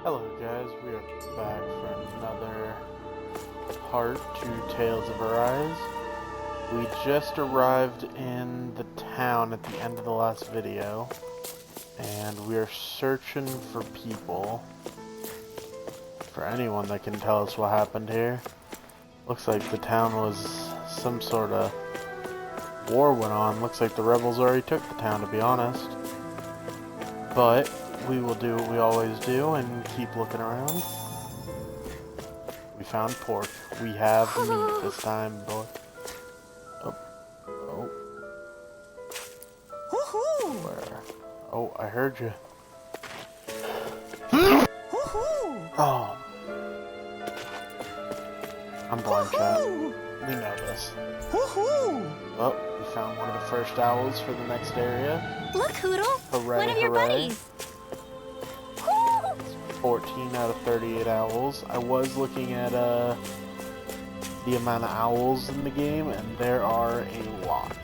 Hello guys, we are back for another part to Tales of Arise. We just arrived in the town at the end of the last video, and we are searching for people, for anyone that can tell us what happened here. Looks like the town was some sort of war went on. Looks like the rebels already took the town, to be honest. But we will do what we always do and keep looking around. We found pork. We have meat this time, boy. Oh. Where? Oh, I heard you. Oh. I'm blind, chat. We know this. Oh, we found one of the first owls for the next area. Look, Hoodle! Hooray, One of your hooray. buddies! 14 out of 38 owls. I was looking at the amount of owls in the game, and there are a lot.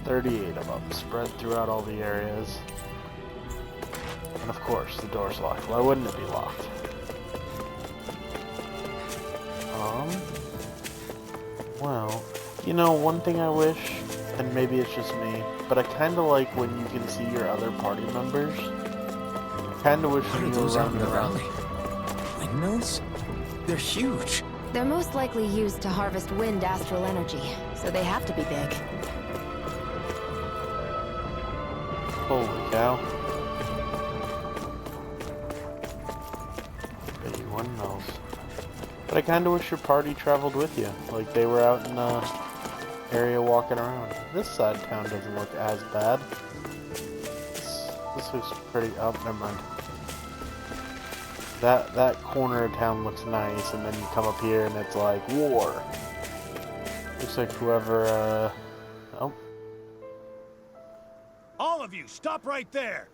38 of them, spread throughout all the areas. And of course, the door's locked. Why wouldn't it be locked? Well, you know, one thing I wish, and maybe it's just me, but I kind of like when you can see your other party members. Kinda wish you were running around. Windmills? They're huge. They're most likely used to harvest wind astral energy, so they have to be big. Holy cow. Anyone knows. But I kinda wish your party traveled with you. Like they were out in the area walking around. This side of town doesn't look as bad. This looks pretty... Oh, never mind. That corner of town looks nice, and then you come up here and it's like war. Looks like whoever, oh. All of you, stop right there!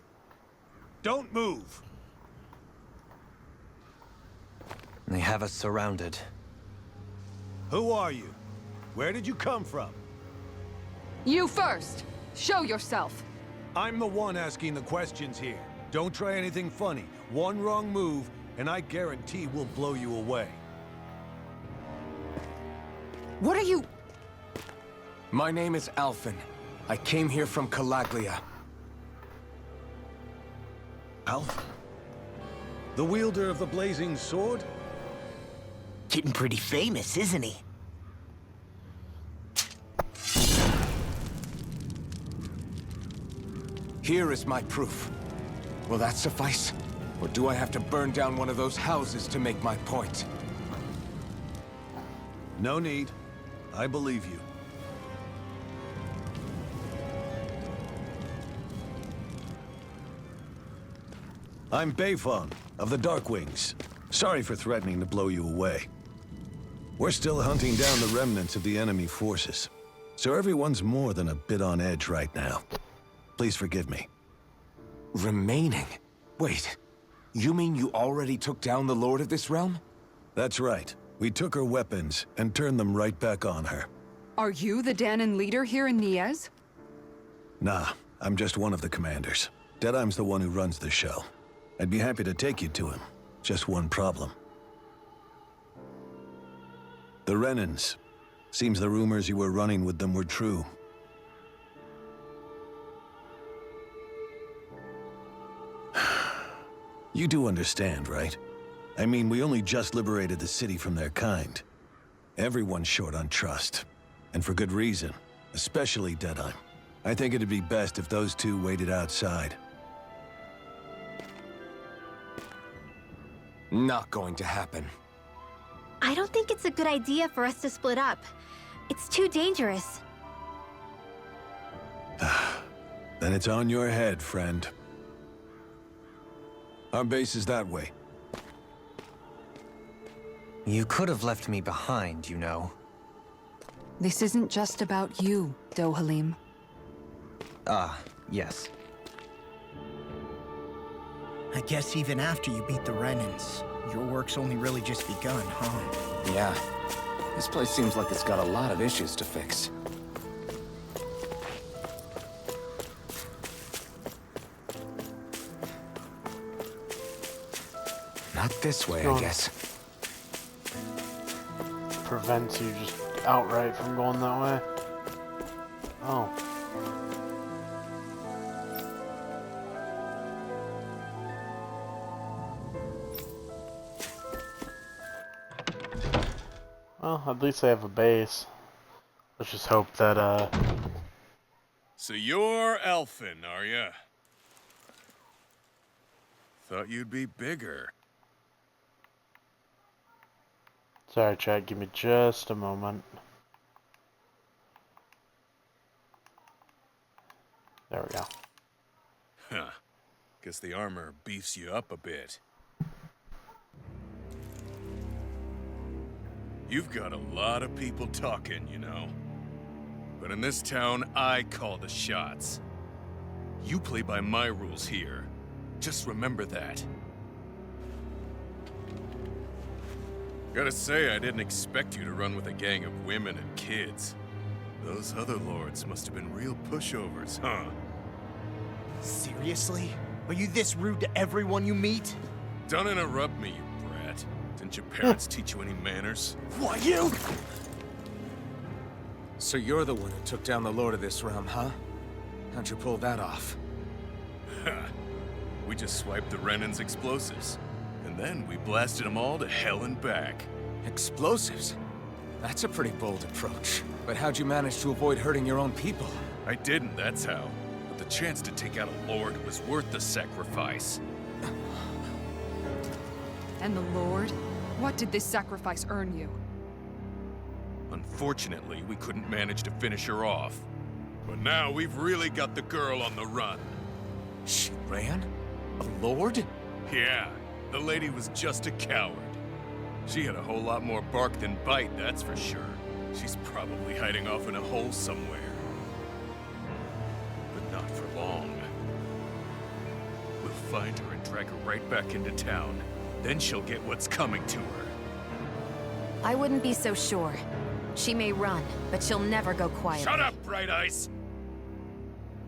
Don't move! They have us surrounded. Who are you? Where did you come from? You first! Show yourself! I'm the one asking the questions here. Don't try anything funny. One wrong move, and I guarantee we'll blow you away. What are you... My name is Alphen. I came here from Calaglia. Alf? The wielder of the blazing sword? Getting pretty famous, isn't he? Here is my proof. Will that suffice? Or do I have to burn down one of those houses to make my point? No need. I believe you. I'm Bayfon, of the Darkwings. Sorry for threatening to blow you away. We're still hunting down the remnants of the enemy forces, so everyone's more than a bit on edge right now. Please forgive me. Remaining? Wait, you mean you already took down the Lord of this realm? That's right. We took her weapons and turned them right back on her. Are you the Dahnan leader here in Niez? Nah, I'm just one of the commanders. Deadeye's the one who runs the show. I'd be happy to take you to him. Just one problem. The Renans. Seems the rumors you were running with them were true. You do understand, right? I mean, we only just liberated the city from their kind. Everyone's short on trust. And for good reason. Especially Deadeye. I think it'd be best if those two waited outside. Not going to happen. I don't think it's a good idea for us to split up. It's too dangerous. Then it's on your head, friend. Our base is that way. You could have left me behind, you know. This isn't just about you, Dohalim. Ah, yes. I guess even after you beat the Renans, your work's only really just begun, huh? Yeah. This place seems like it's got a lot of issues to fix. Not this way, Go I on. guess. Prevents you just outright from going that way. Oh. Well, at least they have a base. Let's just hope that, So you're elfin, are ya? Thought you'd be bigger. Sorry, chat, give me just a moment. There we go. Huh. Guess the armor beefs you up a bit. You've got a lot of people talking, you know. But in this town, I call the shots. You play by my rules here. Just remember that. Gotta say, I didn't expect you to run with a gang of women and kids. Those other lords must have been real pushovers, huh? Seriously? Are you this rude to everyone you meet? Don't interrupt me, you brat. Didn't your parents teach you any manners? Why, you? So you're the one who took down the Lord of this realm, huh? How'd you pull that off? We just swiped the Renans' explosives. And then we blasted them all to hell and back. Explosives? That's a pretty bold approach. But how'd you manage to avoid hurting your own people? I didn't, that's how. But the chance to take out a lord was worth the sacrifice. And the Lord? What did this sacrifice earn you? Unfortunately, we couldn't manage to finish her off. But now we've really got the girl on the run. She ran? A lord? Yeah, the lady was just a coward. She had a whole lot more bark than bite, that's for sure. She's probably hiding off in a hole somewhere. But not for long. We'll find her and drag her right back into town. Then she'll get what's coming to her. I wouldn't be so sure. She may run, but she'll never go quiet. Shut up, Bright Eyes!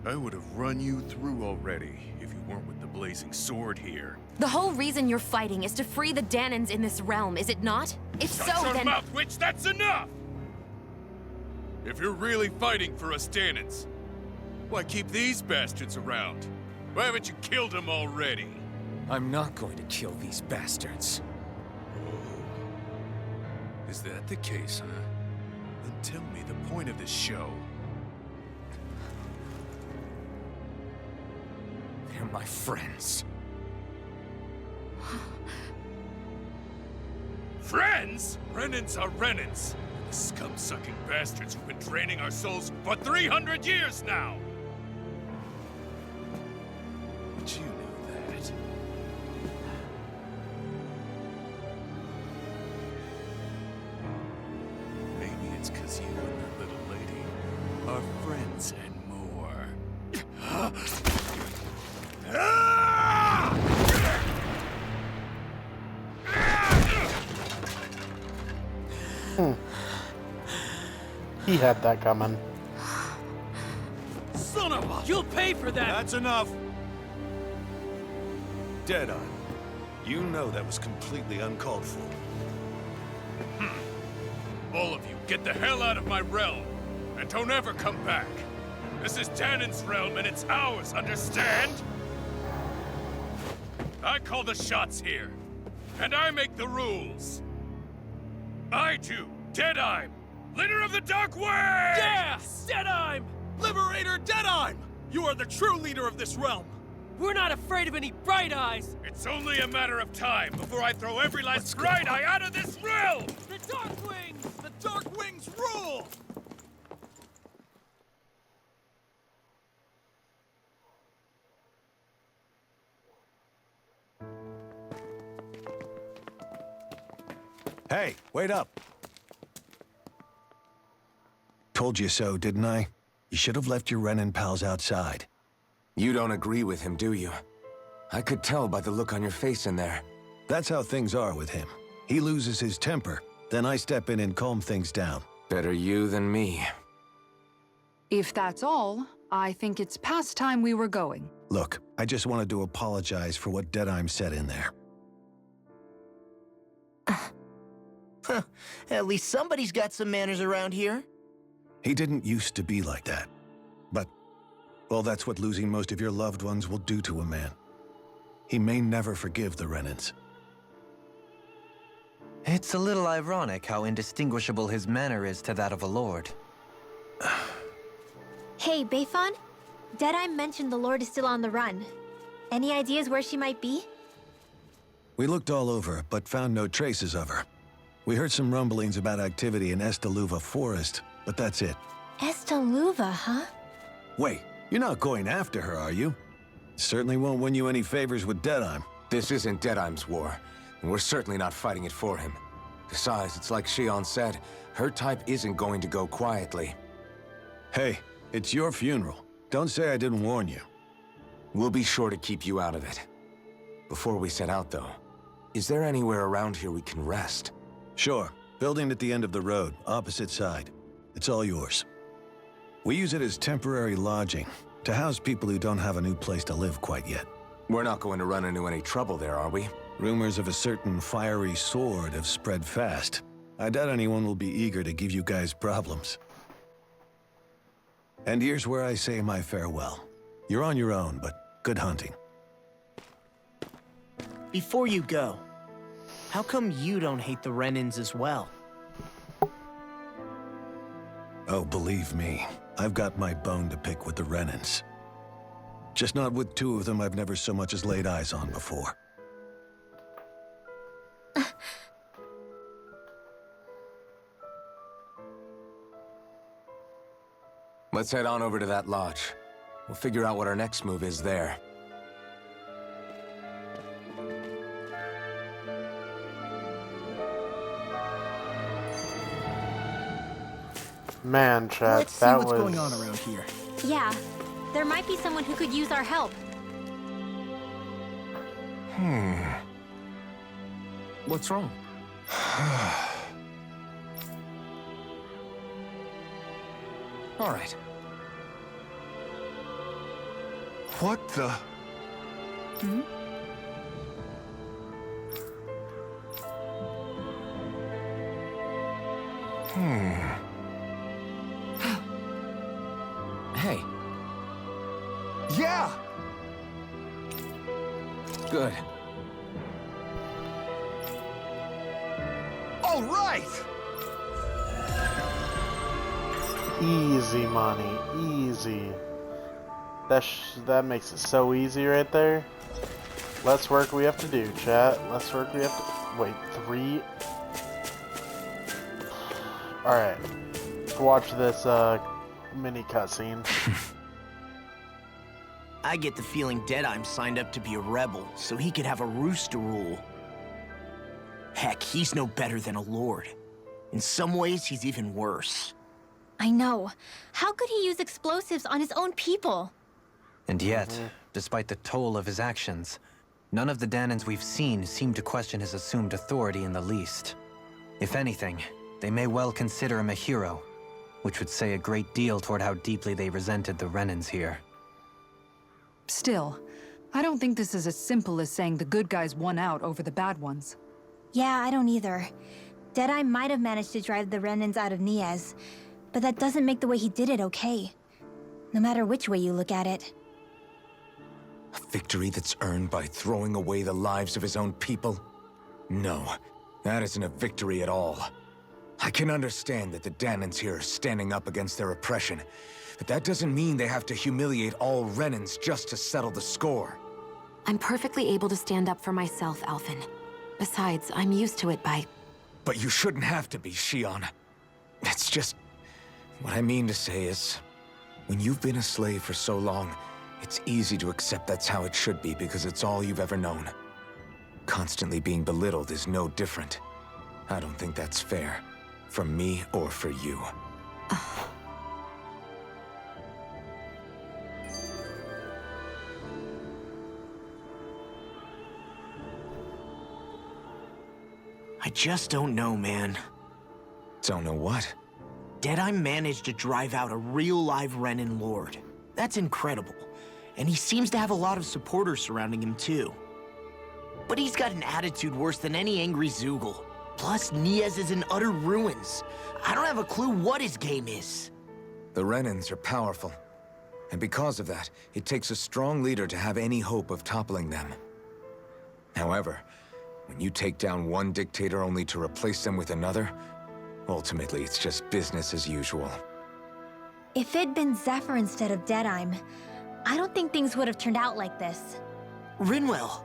I would have run you through already if you weren't with the blazing sword here. The whole reason you're fighting is to free the Dahnans in this realm, is it not? If Shut so, your then... mouth, witch! That's enough! If you're really fighting for us Dahnans, why keep these bastards around? Why haven't you killed them already? I'm not going to kill these bastards. Oh. Is that the case, huh? Then tell me the point of this show. They're my friends. Friends? Renans are Renans. The scum-sucking bastards who've been draining our souls for 300 years now! But you knew that. Maybe it's 'cause you and that little lady are friends and more. He had that coming. Son of a... You'll pay for that! That's enough! Deadeye, you know that was completely uncalled for. All of you, get the hell out of my realm! And don't ever come back! This is Dahnan's realm and it's ours, understand? I call the shots here. And I make the rules. I do, Deadeye, leader of the Dark Wings! Yeah! Deadeye! Liberator Deadeye! You are the true leader of this realm! We're not afraid of any Bright Eyes! It's only a matter of time before I throw every last Bright Eye out of this realm! The Dark Wings! The Dark Wings rule! Hey, wait up! Told you so, didn't I? You should have left your Renan pals outside. You don't agree with him, do you? I could tell by the look on your face in there. That's how things are with him. He loses his temper, then I step in and calm things down. Better you than me. If that's all, I think it's past time we were going. Look, I just wanted to apologize for what Deadeye said in there. At least somebody's got some manners around here. He didn't used to be like that. But, well, that's what losing most of your loved ones will do to a man. He may never forgive the Renans. It's a little ironic how indistinguishable his manner is to that of a lord. Hey, Bayfon? Deadeye mentioned the Lord is still on the run. Any ideas where she might be? We looked all over, but found no traces of her. We heard some rumblings about activity in Estaluva Forest, but that's it. Estaluva, huh? Wait, you're not going after her, are you? Certainly won't win you any favors with Deadeye. This isn't Deadeye's war, and we're certainly not fighting it for him. Besides, it's like Shion said, her type isn't going to go quietly. Hey, it's your funeral. Don't say I didn't warn you. We'll be sure to keep you out of it. Before we set out, though, is there anywhere around here we can rest? Sure. Building at the end of the road, opposite side. It's all yours. We use it as temporary lodging, to house people who don't have a new place to live quite yet. We're not going to run into any trouble there, are we? Rumors of a certain fiery sword have spread fast. I doubt anyone will be eager to give you guys problems. And here's where I say my farewell. You're on your own, but good hunting. Before you go, how come you don't hate the Renans as well? Oh, believe me, I've got my bone to pick with the Renans. Just not with two of them I've never so much as laid eyes on before. Let's head on over to that lodge. We'll figure out what our next move is there. Man, chat, Let's see that what's was... going on around here. Yeah, there might be someone who could use our help. What's wrong? All right. What the? Hey. Yeah! Good. All right! Easy money, easy. That makes it so easy right there. Less work we have to do, chat. Less work we have to... Wait, 3? Alright. Let's watch this, mini cutscene. I get the feeling Deadeye's signed up to be a rebel, so he could have a roost to rule. Heck, he's no better than a lord. In some ways, he's even worse. I know. How could he use explosives on his own people? And yet, despite the toll of his actions, none of the Dahnans we've seen seem to question his assumed authority in the least. If anything, they may well consider him a hero, which would say a great deal toward how deeply they resented the Renans here. Still, I don't think this is as simple as saying the good guys won out over the bad ones. Yeah, I don't either. Deadeye might have managed to drive the Renans out of Niaz, but that doesn't make the way he did it okay. No matter which way you look at it. A victory that's earned by throwing away the lives of his own people? No, that isn't a victory at all. I can understand that the Dahnans here are standing up against their oppression, but that doesn't mean they have to humiliate all Renans just to settle the score. I'm perfectly able to stand up for myself, Alphen. Besides, I'm used to it by... But you shouldn't have to be, Shion. It's just... What I mean to say is, when you've been a slave for so long, it's easy to accept that's how it should be because it's all you've ever known. Constantly being belittled is no different. I don't think that's fair. For me or for you. I just don't know, man. Don't know what? Deadeye managed to drive out a real live Renan lord. That's incredible. And he seems to have a lot of supporters surrounding him too. But he's got an attitude worse than any angry Zoogle. Plus, Niaz is in utter ruins. I don't have a clue what his game is. The Renans are powerful. And because of that, it takes a strong leader to have any hope of toppling them. However, when you take down one dictator only to replace them with another, ultimately it's just business as usual. If it'd been Zephyr instead of Deadime, I don't think things would have turned out like this. Rinwell.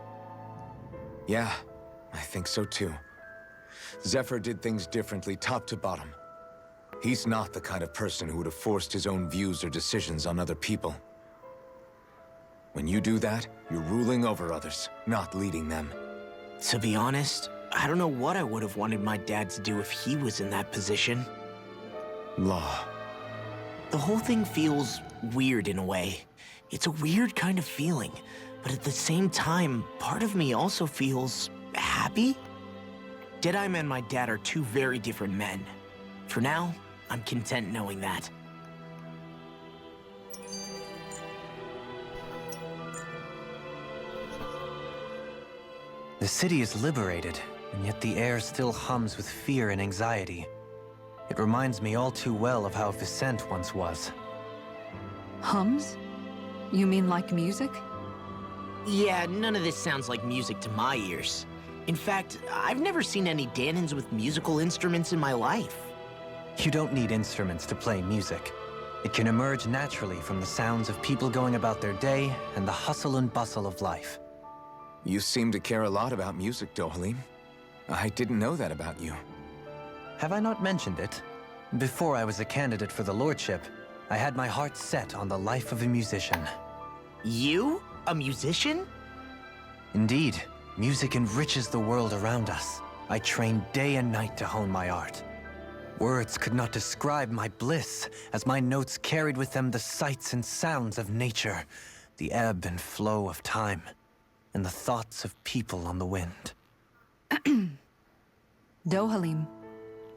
Yeah, I think so too. Zephyr did things differently top to bottom. He's not the kind of person who would have forced his own views or decisions on other people. When you do that, you're ruling over others, not leading them. To be honest, I don't know what I would have wanted my dad to do if he was in that position. Law. The whole thing feels weird in a way. It's a weird kind of feeling, but at the same time, part of me also feels happy. Deadeye and my dad are two very different men. For now, I'm content knowing that. The city is liberated, and yet the air still hums with fear and anxiety. It reminds me all too well of how Vicente once was. Hums? You mean like music? Yeah, none of this sounds like music to my ears. In fact, I've never seen any Dahnans with musical instruments in my life. You don't need instruments to play music. It can emerge naturally from the sounds of people going about their day and the hustle and bustle of life. You seem to care a lot about music, Dohalim. I didn't know that about you. Have I not mentioned it? Before I was a candidate for the lordship, I had my heart set on the life of a musician. You? A musician? Indeed, music enriches the world around us. I trained day and night to hone my art. Words could not describe my bliss, as my notes carried with them the sights and sounds of nature, the ebb and flow of time, and the thoughts of people on the wind. Dohalim.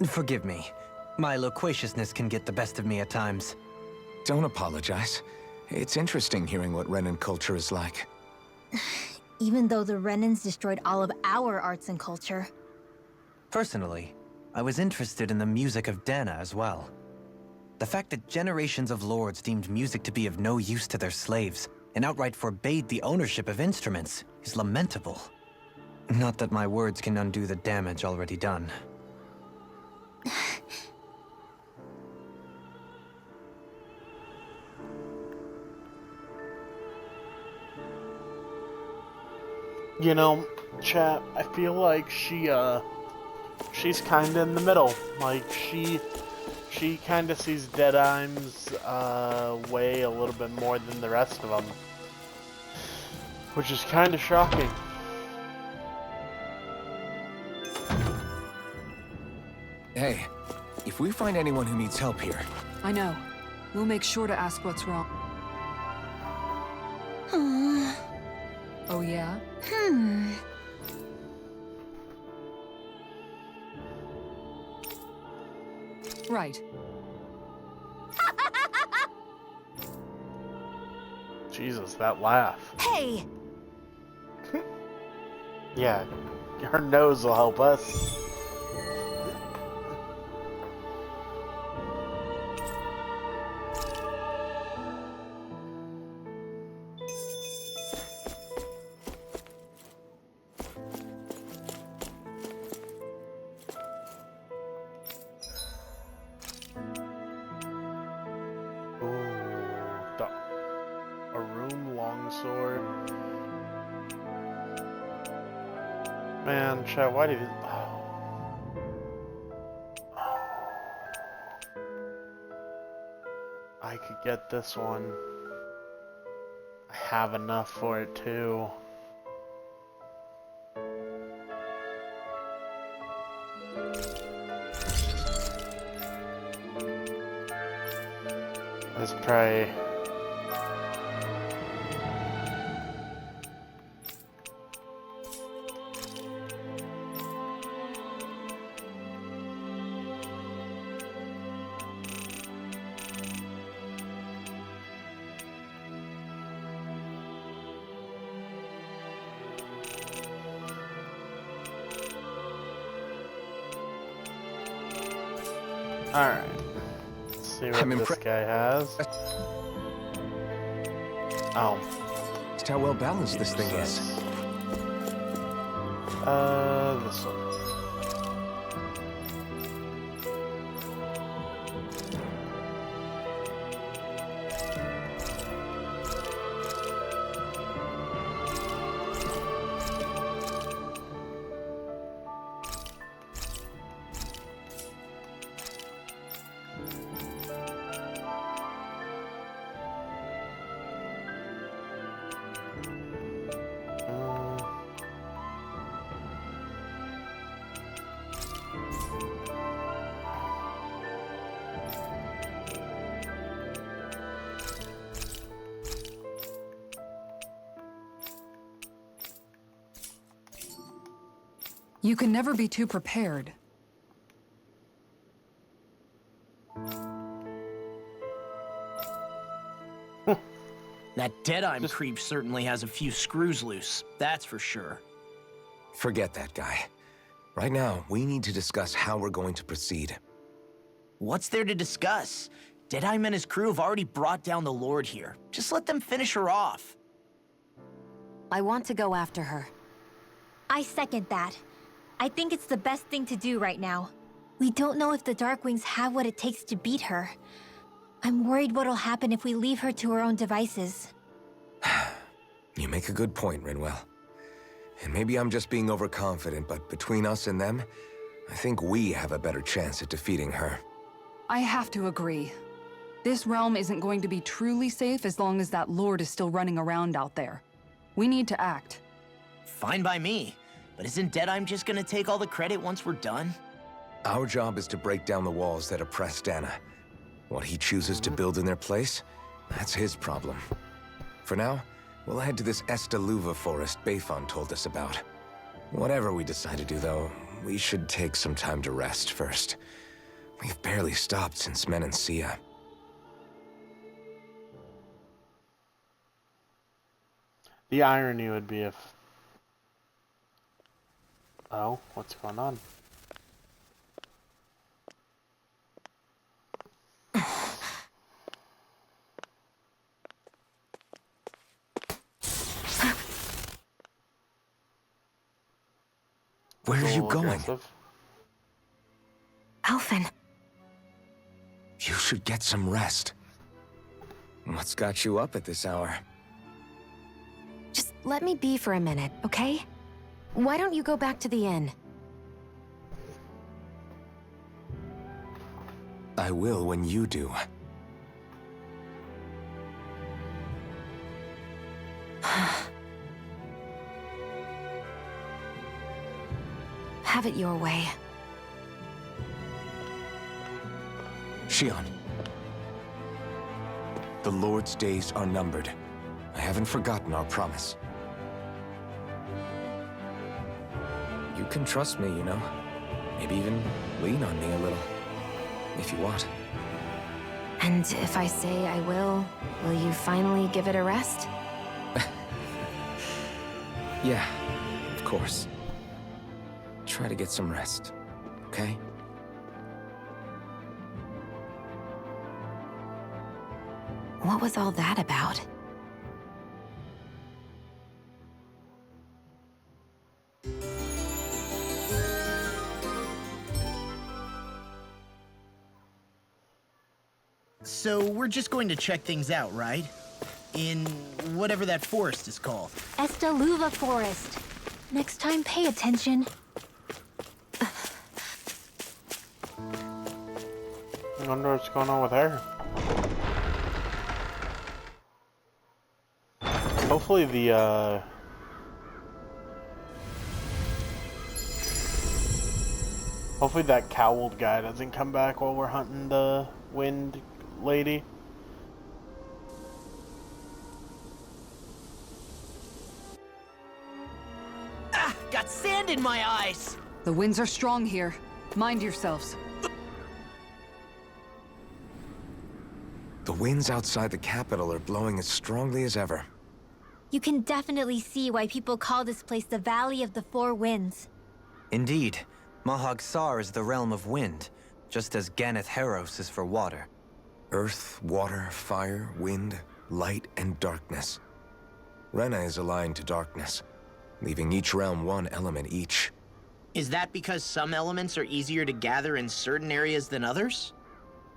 Forgive me. My loquaciousness can get the best of me at times. Don't apologize. It's interesting hearing what Renan culture is like. Even though the Renans destroyed all of our arts and culture. Personally, I was interested in the music of Dahna as well. The fact that generations of lords deemed music to be of no use to their slaves and outright forbade the ownership of instruments is lamentable. Not that my words can undo the damage already done. You know, chat, I feel like she's kinda in the middle. Like, she kinda sees Deadeye's way a little bit more than the rest of them. Which is kinda shocking. Hey, if we find anyone who needs help here... I know. We'll make sure to ask what's wrong. Oh yeah? Right. Jesus, that laugh. Hey! Yeah, her nose will help us. Man, chat, why did it... I could get this one. I have enough for it too. Let's pray. Alright. Let's see what this guy has. Oh. Just how well balanced this thing is. This one. You can never be too prepared. That Deadeye creep certainly has a few screws loose, that's for sure. Forget that guy. Right now, we need to discuss how we're going to proceed. What's there to discuss? Deadeye and his crew have already brought down the Lord here. Just let them finish her off. I want to go after her. I second that. I think it's the best thing to do right now. We don't know if the Darkwings have what it takes to beat her. I'm worried what'll happen if we leave her to her own devices. You make a good point, Rinwell. And maybe I'm just being overconfident, but between us and them, I think we have a better chance at defeating her. I have to agree. This realm isn't going to be truly safe as long as that Lord is still running around out there. We need to act. Fine by me. But isn't Deadeye just gonna take all the credit once we're done? Our job is to break down the walls that oppress Dahna. What he chooses to build in their place, that's his problem. For now, we'll head to this Estaluva forest Bayfon told us about. Whatever we decide to do, though, we should take some time to rest first. We've barely stopped since Menancia. The irony would be if... Oh, what's going on? Where are you going? Aggressive. Alphen. You should get some rest. What's got you up at this hour? Just let me be for a minute, okay? Why don't you go back to the inn? I will when you do. Have it your way. Shion. The Lord's days are numbered. I haven't forgotten our promise. You can trust me, you know. Maybe even lean on me a little. If you want. And if I say I will you finally give it a rest? Yeah, of course. Try to get some rest, okay? What was all that about? So we're just going to check things out, right? In whatever that forest is called. Estaluva Forest. Next time, pay attention. I wonder what's going on with her. Hopefully hopefully that cowled guy doesn't come back while we're hunting the wind lady. Ah! Got sand in my eyes! The winds are strong here. Mind yourselves. The winds outside the capital are blowing as strongly as ever. You can definitely see why people call this place the Valley of the Four Winds. Indeed. Mahag Sar is the realm of wind, just as Ganeth Heros is for water. Earth, water, fire, wind, light, and darkness. Rena is aligned to darkness, leaving each realm one element each. Is that because some elements are easier to gather in certain areas than others?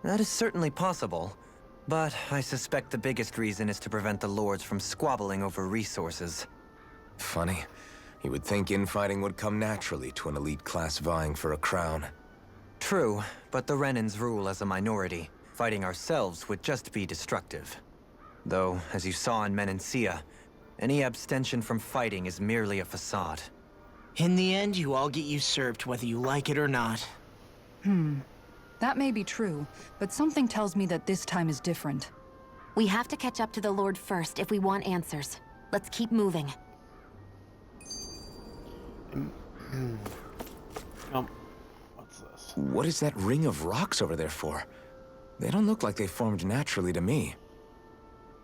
That is certainly possible, but I suspect the biggest reason is to prevent the lords from squabbling over resources. Funny. You would think infighting would come naturally to an elite class vying for a crown. True, but the Renans rule as a minority. Fighting ourselves would just be destructive. Though, as you saw in Menancia, any abstention from fighting is merely a facade. In the end, you all get usurped whether you like it or not. That may be true, but something tells me that this time is different. We have to catch up to the Lord first if we want answers. Let's keep moving. What's this? What is that ring of rocks over there for? They don't look like they formed naturally to me.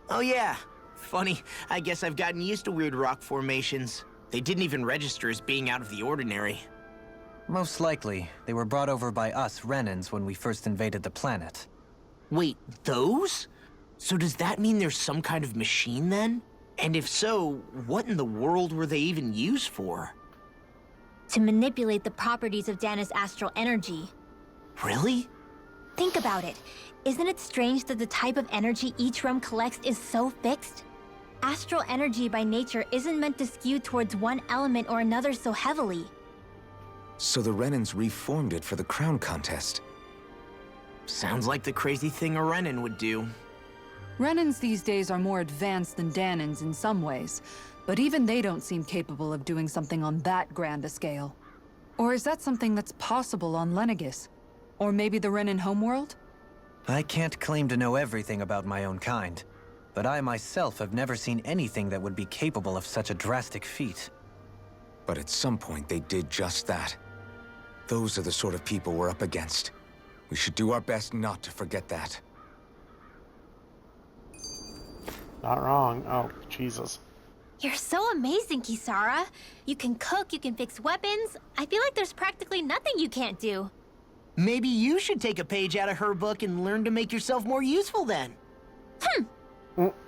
Oh yeah. Funny, I guess I've gotten used to weird rock formations. They didn't even register as being out of the ordinary. Most likely, they were brought over by us Renans when we first invaded the planet. Wait, those? So does that mean there's some kind of machine then? And if so, what in the world were they even used for? To manipulate the properties of Dahna's astral energy. Really? Think about it. Isn't it strange that the type of energy each realm collects is so fixed? Astral energy by nature isn't meant to skew towards one element or another so heavily. So the Renans reformed it for the crown contest. Sounds like the crazy thing a Renan would do. Renans these days are more advanced than Dahnans in some ways, but even they don't seem capable of doing something on that grand a scale. Or is that something that's possible on Lenegis? Or maybe the Renan homeworld? I can't claim to know everything about my own kind, but I myself have never seen anything that would be capable of such a drastic feat. But at some point they did just that. Those are the sort of people we're up against. We should do our best not to forget that. Not wrong. Oh, Jesus. You're so amazing, Kisara. You can cook, you can fix weapons. I feel like there's practically nothing you can't do. Maybe you should take a page out of her book and learn to make yourself more useful then.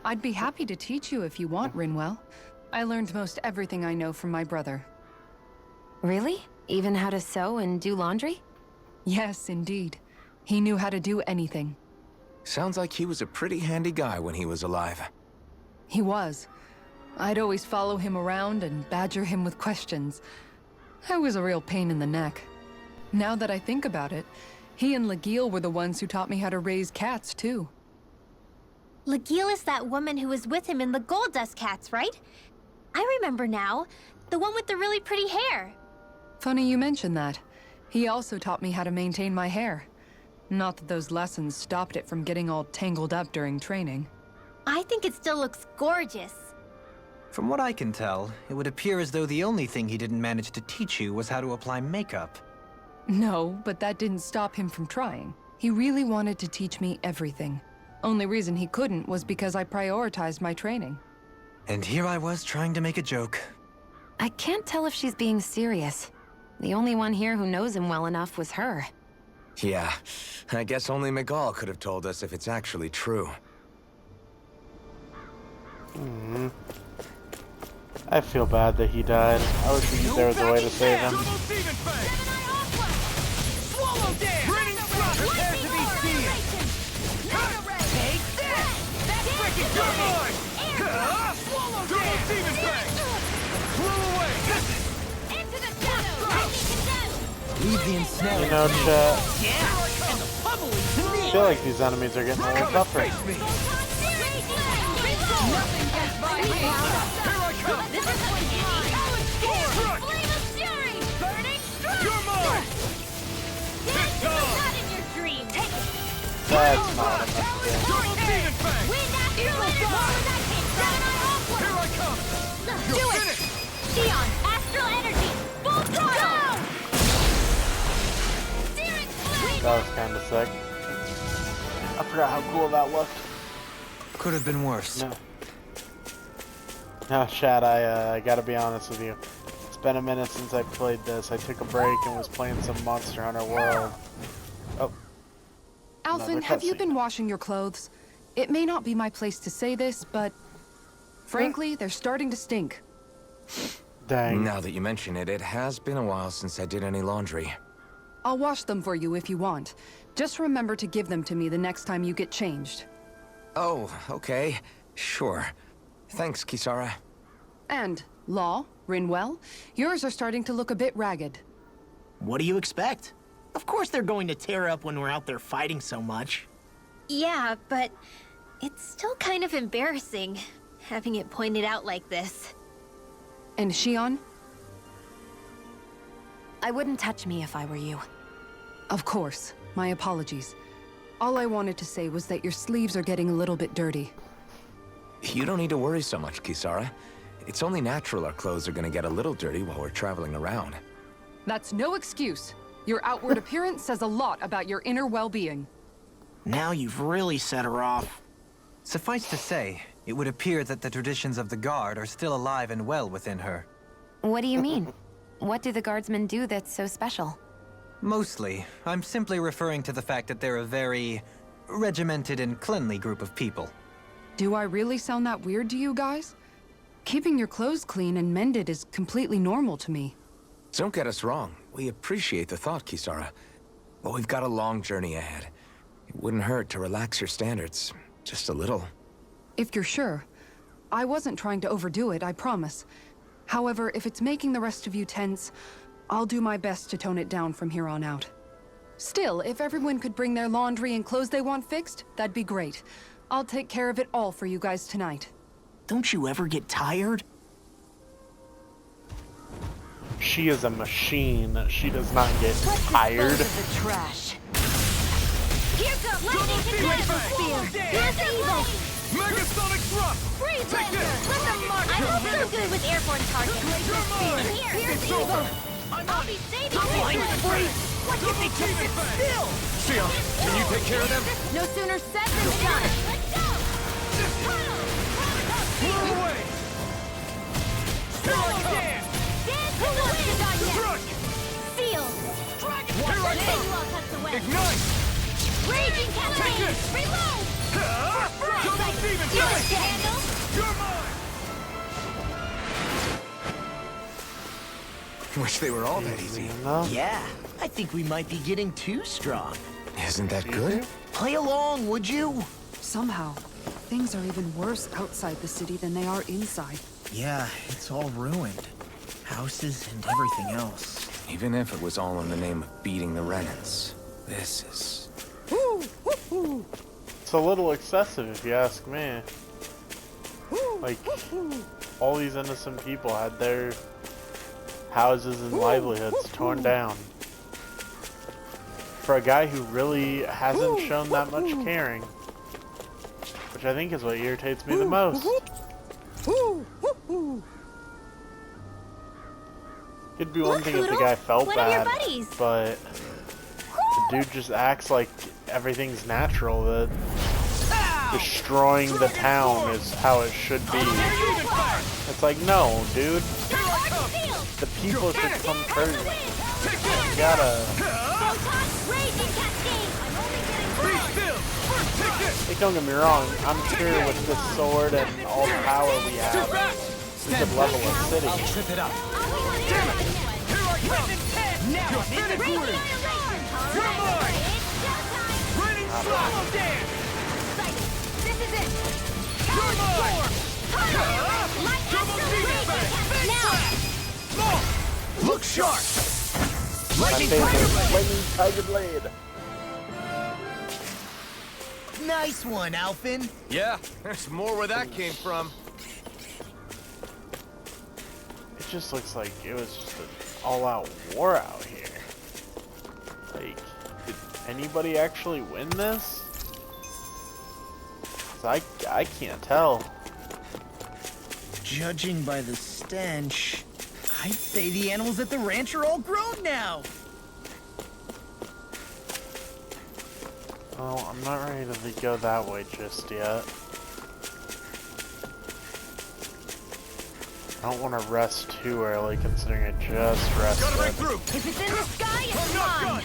I'd be happy to teach you if you want, Rinwell. I learned most everything I know from my brother. Really? Even how to sew and do laundry? Yes, indeed. He knew how to do anything. Sounds like he was a pretty handy guy when he was alive. He was. I'd always follow him around and badger him with questions. I was a real pain in the neck. Now that I think about it, he and Legil were the ones who taught me how to raise cats, too. Legil is that woman who was with him in the Gold Dust Cats, right? I remember now. The one with the really pretty hair. Funny you mention that. He also taught me how to maintain my hair. Not that those lessons stopped it from getting all tangled up during training. I think it still looks gorgeous. From what I can tell, it would appear as though the only thing he didn't manage to teach you was how to apply makeup. No, but that didn't stop him from trying. He really wanted to teach me everything. Only reason he couldn't was because I prioritized my training. And here I was trying to make a joke. I can't tell if she's being serious. The only one here who knows him well enough was her. Yeah, I guess only Miguel could have told us if it's actually true. I feel bad that he died. I wish there was a way to save him. Swallow dance! Prepare to be sealed! Take this! That's freaking good! Swallow dance! Demon Fang! Flew away! Into the shadows! Leave the ensnaring. You know, chat, Yeah, and the bubbly to I me! feel like these enemies are getting a little tougher. Nothing gets by me! Here I come! This is what Flame of Fury! Burning Strike! You're mine! Dance to the blood in your dream! Take it! That's not enough. Double Demon Fang! Wind after wind! Here I come! Do You're it! finished! Sion, astral energy! Full throttle! Searing flame! That was kind of sick. I forgot how cool that looked. Could have been worse. No. No, Chad, I gotta be honest with you. It's been a minute since I played this. I took a break and was playing some Monster Hunter World. Oh. Alphen, have you been washing your clothes? It may not be my place to say this, but frankly, they're starting to stink. Dang. Now that you mention it, it has been a while since I did any laundry. I'll wash them for you if you want. Just remember to give them to me the next time you get changed. Oh, okay. Sure. Thanks, Kisara. And, Law, Rinwell, yours are starting to look a bit ragged. What do you expect? Of course they're going to tear up when we're out there fighting so much. Yeah, but it's still kind of embarrassing, having it pointed out like this. And Shion? I wouldn't touch me if I were you. Of course. My apologies. All I wanted to say was that your sleeves are getting a little bit dirty. You don't need to worry so much, Kisara. It's only natural our clothes are gonna get a little dirty while we're traveling around. That's no excuse. Your outward appearance says a lot about your inner well-being. Now you've really set her off. Suffice to say, it would appear that the traditions of the Guard are still alive and well within her. What do you mean? What do the guardsmen do that's so special? Mostly, I'm simply referring to the fact that they're a very regimented and cleanly group of people. Do I really sound that weird to you guys? Keeping your clothes clean and mended is completely normal to me. Don't get us wrong. We appreciate the thought, Kisara. But we've got a long journey ahead. It wouldn't hurt to relax your standards. Just a little. If you're sure. I wasn't trying to overdo it, I promise. However, if it's making the rest of you tense, I'll do my best to tone it down from here on out. Still, if everyone could bring their laundry and clothes they want fixed, that'd be great. I'll take care of it all for you guys tonight. Don't you ever get tired? She is a machine. She does not get tired. The trash. Here comes lightning condensed. Here's the evil. Megasonic drop! Freeze Take Lancer. this! Let them mark. I'm so good with airborne targets. You're mine! Here's It's evil. over! I'll be saving Blind you. freeze! What did they keep it still? Shion, can you take care of them? No sooner said than done. Let's go. Blow away! Here I stand! Who wants to die next? Crush! Seal. Here I come! Who else has the web? Ignite! Raging cascade. this. Reload. Double demon Yours blade! to handle. You're mine! Wish they were all that easy. Enough. Yeah, I think we might be getting too strong. Isn't that good? Play along, would you? Somehow, things are even worse outside the city than they are inside. Yeah, it's all ruined. Houses and everything else. Even if it was all in the name of beating the Renans, this is... It's a little excessive if you ask me. Like, all these innocent people had their houses and livelihoods torn down. For a guy who really hasn't shown that much caring. Which I think is what irritates me the most. It'd be one Look, thing if the Poodle. guy felt One of your bad, buddies. but the dude just acts like everything's natural, that destroying the town is how it should be. It's like, no, dude. The people should come first. You gotta... Raging cascade. I'm only Be getting still! Take this! Hey, don't get me wrong, I'm sure with this sword and all the power we have, we could level a city. Trip it up. Here I come! Now you're finished! You're mine! Raining swallow dance! This is it. You're mine! Double demon blade! Look sharp! My Lightning favorite, tiger blade! Lightning Tiger Blade. Nice one, Alphen. Yeah, there's more where that came from. It just looks like it was just an all-out war out here. Like, did anybody actually win this? 'Cause I can't tell. Judging by the stench, I'd say the animals at the ranch are all grown now. Oh, I'm not ready to go that way just yet. I don't want to rest too early, considering I just rested. Gotta break through! If it's in the sky, it's I'm not mine. done!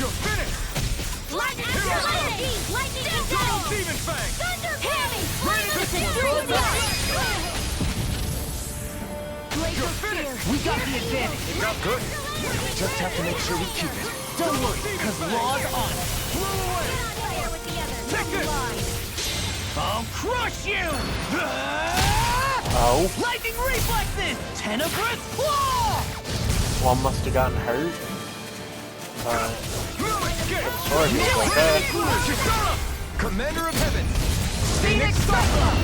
You're finished! Lightning Double Demon Fang! Thunder Hammy! You're finished! We got the advantage! It got good! Just have to make sure we keep it. Don't worry, cause law's on it! Blow away! Take this! I'll crush you! Oh, Lightning reflexes! Tenebrous claw! one must have gotten hurt. Sword moves like that. Commander of Heaven! Phoenix Cyclone!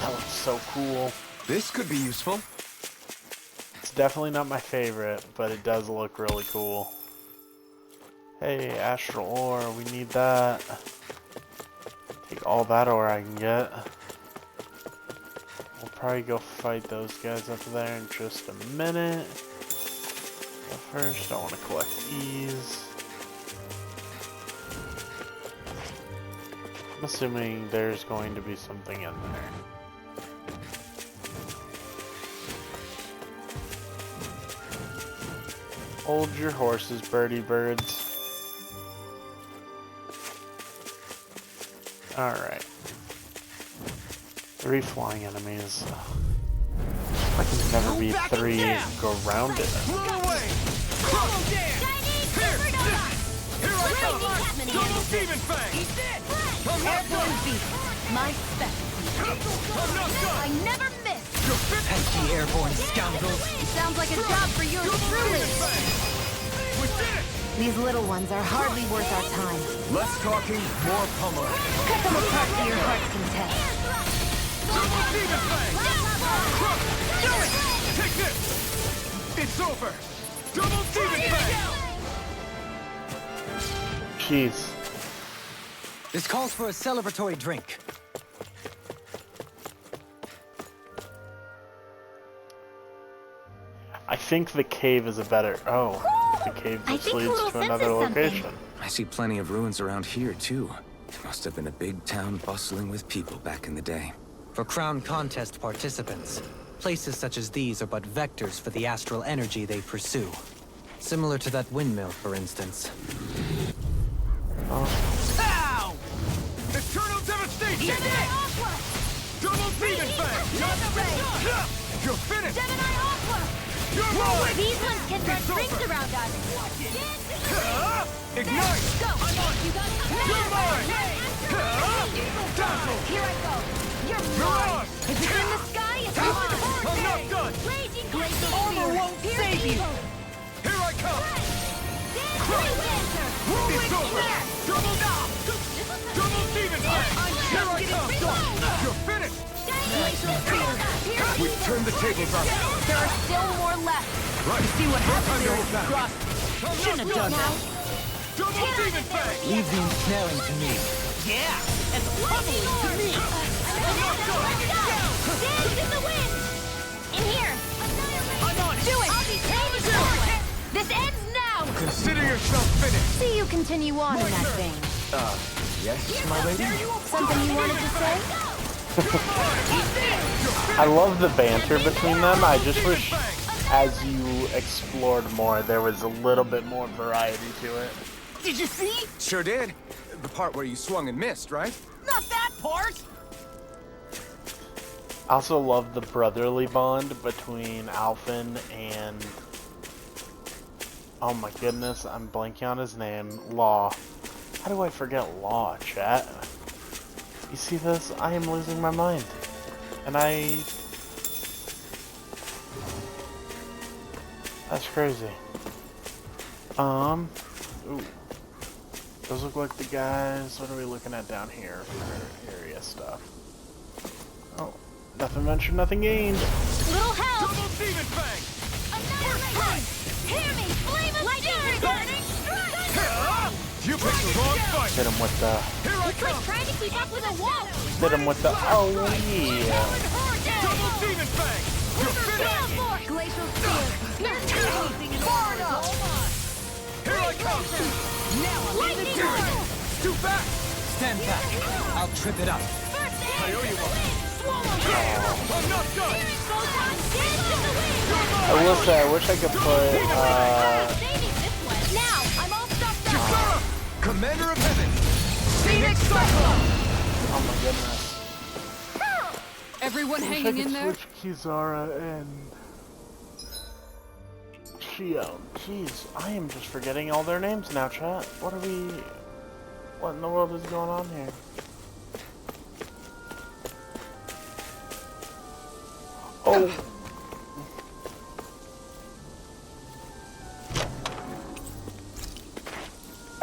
That looks so cool. This could be useful. It's definitely not my favorite, but it does look really cool. Hey, astral ore, we need that. Take all that ore I can get. We'll probably go fight those guys up there in just a minute. But first, I want to collect these. I'm assuming there's going to be something in there. Hold your horses, birdie birds. Alright. 3 flying enemies. I can never beat 3 go round it. Blow away! Hollow dance! Here I come! Double Demon Fang! I'm not done! My specialty. I'm not done! I never miss. Pesky airborne scoundrels. Sounds like a job for yours truly. We did it! These little ones are hardly worth our time. Less talking, more pummeling. Cut them apart to your heart's content. Double Demon Fang! Do it! Take this! It's over! Double Demon Fang! Jeez. This calls for a celebratory drink. I think the cave is a better... Oh, the cave I just think leads Little to Sense another is something. location. I see plenty of ruins around here, too. It must have been a big town bustling with people back in the day. For Crown Contest participants, places such as these are but vectors for the astral energy they pursue. Similar to that windmill, for instance. Ow! Eternal Devastation! Double Demon Fang! You're finished! You're mine! These ones can run It's rings over. around us. Ignite! Go! You're mine! Dazzle! Here I go. You're Mirage! If it's in the sky, it's mine. I'm not done! Raging Armor won't save you! Here I come! It's over! Double Demon Fang! Here I come! You're finished! We've turned the tables on. There are still more left. Right. You see what happened to there? hold back. Ross, Shouldn't have done that. Double Demon Fang! Leave the ensnaring to me. Yeah! And the pummeling to me! Dance in the wind. In here. I'm on it! Do it. This ends now. Consider yourself finished! See you continue on in that vein. Yes, my lady? Something you wanted to say? I love the banter between them. I just wish as you explored more, there was a little bit more variety to it. Did you see? Sure did. The part where you swung and missed, right? Not that part! I also love the brotherly bond between Alphen and... Oh my goodness, I'm blanking on his name. Law. How do I forget Law, chat? You see this? I am losing my mind. And that's crazy. Ooh. Those look like the guys. What are we looking at down here for area stuff? Oh, nothing ventured, nothing gained. Little help. Double Demon Fang! Hear me. Flame of fury. Burning. You picked the wrong fight! Hit him with the... Here I It's like come! trying to keep up with a wall. Hit him with the... Oh, yeah. Double Demon Fang! You're finished! Glacial spear. Here I come! Now I'm in the dirt. Too fast! Stand back. I'll trip it up. I owe you one. I'm not done! I will say, I wish I could put, Now I'm all stuffed up. Commander of Heaven! Phoenix Cyclone! Oh my goodness. Everyone Wish I hanging could in there? switch Kizara and Shio. Jeez, I am just forgetting all their names now, chat. What in the world is going on here? Oh.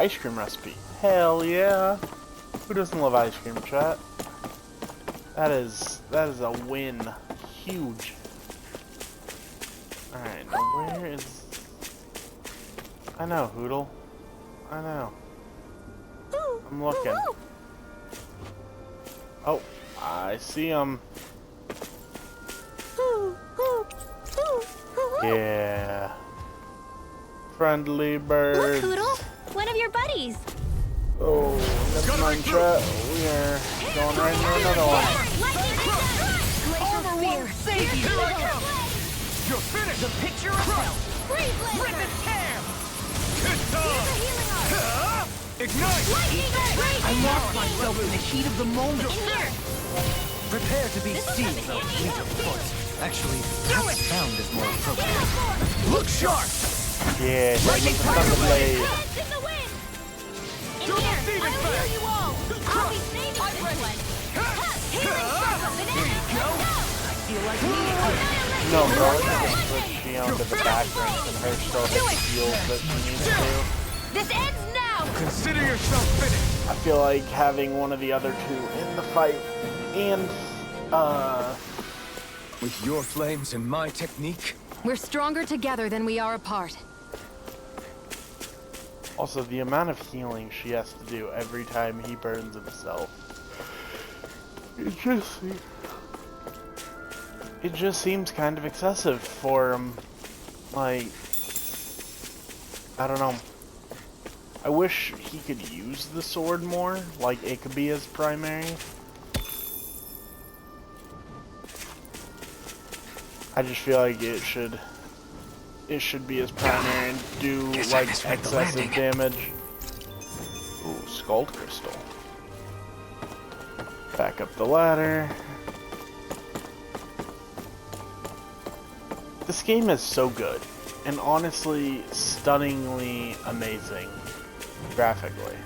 Ice cream recipe. Hell yeah. Who doesn't love ice cream, chat? That is a win. Huge. Alright, now where is... I know, Hoodle. I know. I'm looking. Oh, I see him. Yeah. Friendly birds. Look, Poodle! One of your buddies! Oh, never mind, chat. We are going right into another one. Armor won't save you! Here I come! You're finished! The picture of health! Rip and tear! It's on! Ignite! I lost myself in the heat of the moment! Prepare to be sealed, though fleet of foot. Actually, perhaps found is more appropriate. Look sharp! Yeah, lightning thunder blade. No, bro, I can switch Shion to the background and her still hit the heals that she needs to. This ends now! Consider yourself finished! I feel like having one of the other two in the fight and, With your flames and my technique, We're stronger together than we are apart. also the amount of healing she has to do every time he burns himself. It just seems kind of excessive for him. Like, I don't know. I wish he could use the sword more, like it could be his primary. I just feel like it should be his primary and do like excessive damage. Ooh, Skull Crystal. Back up the ladder. This game is so good, and honestly, stunningly amazing, graphically.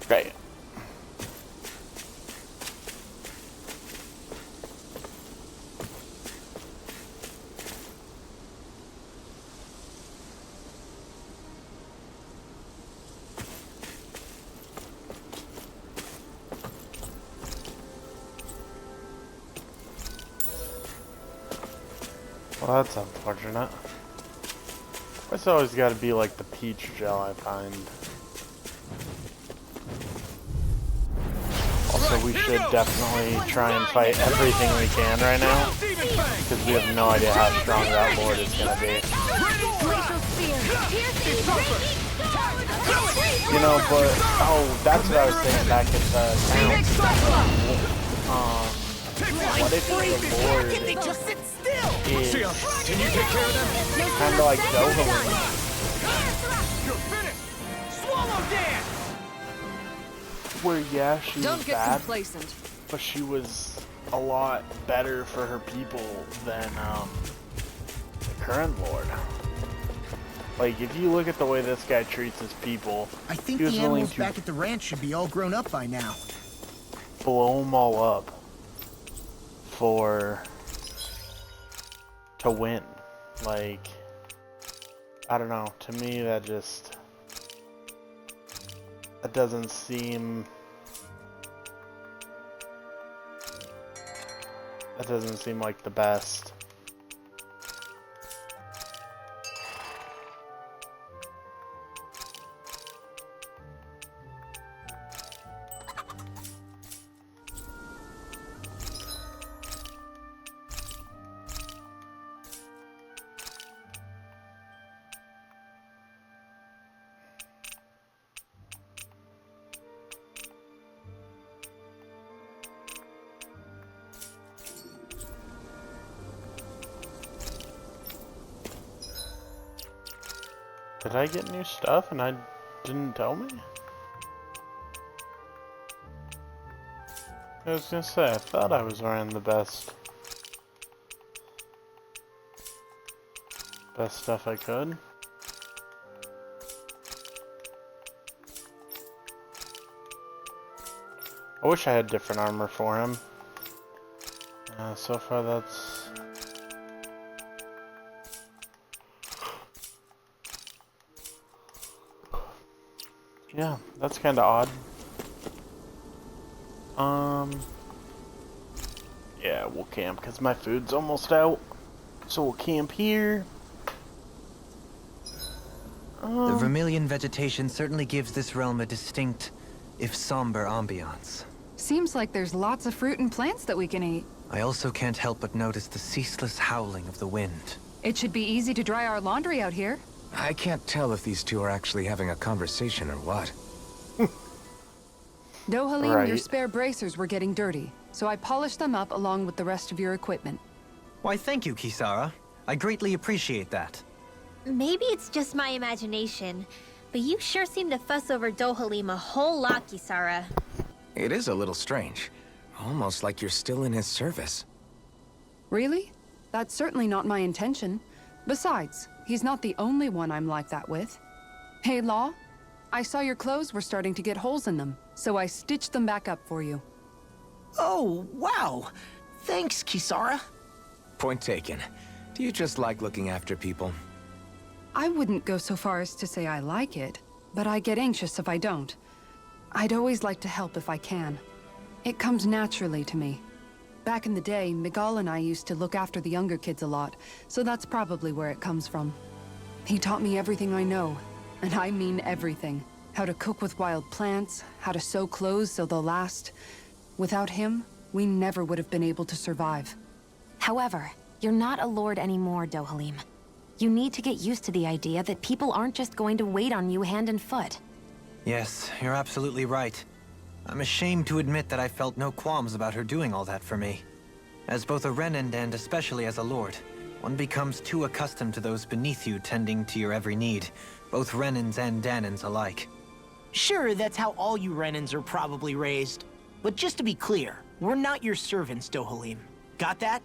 Great. Well, that's unfortunate. It's always got to be like the peach gel, I find. Also, we should definitely try and fight everything we can right now, because we have no idea how strong that lord is going to be. You know, but, oh, that's what I was saying back at the town. What if the lord is kind of like Dovaling? Where, yeah, she was Don't get bad, complacent. but she was a lot better for her people than the current lord. Like, if you look at the way this guy treats his people, I think he was the willing animals to back at the ranch should be all grown up by now. blow them all up to win. Like, I don't know, to me that doesn't seem like the best. Did I get new stuff and I didn't tell me? I was gonna say, I thought I was wearing the best stuff I could. I wish I had different armor for him. So far that's... Yeah, that's kinda odd. Yeah, we'll camp because my food's almost out. So we'll camp here. The vermilion vegetation certainly gives this realm a distinct, if somber, ambiance. Seems like there's lots of fruit and plants that we can eat. I also can't help but notice the ceaseless howling of the wind. It should be easy to dry our laundry out here. I can't tell if these two are actually having a conversation or what. Dohalim, Right. your spare bracers were getting dirty, so I polished them up along with the rest of your equipment. Why, thank you, Kisara. I greatly appreciate that. Maybe it's just my imagination, but you sure seem to fuss over Dohalim a whole lot, Kisara. It is a little strange. Almost like you're still in his service. Really? That's certainly not my intention. Besides, he's not the only one I'm like that with. Hey, Law, I saw your clothes were starting to get holes in them, so I stitched them back up for you. Oh, wow. Thanks, Kisara. Point taken. Do you just like looking after people? I wouldn't go so far as to say I like it, but I get anxious if I don't. I'd always like to help if I can. It comes naturally to me. Back in the day, Miguel and I used to look after the younger kids a lot, so that's probably where it comes from. He taught me everything I know, and I mean everything. How to cook with wild plants, how to sew clothes so they'll last. Without him, we never would have been able to survive. However, you're not a lord anymore, Dohalim. You need to get used to the idea that people aren't just going to wait on you hand and foot. Yes, you're absolutely right. I'm ashamed to admit that I felt no qualms about her doing all that for me. As both a Renan and especially as a lord, one becomes too accustomed to those beneath you tending to your every need, both Renans and Dahnans alike. Sure, that's how all you Renans are probably raised. But just to be clear, we're not your servants, Dohalim. Got that?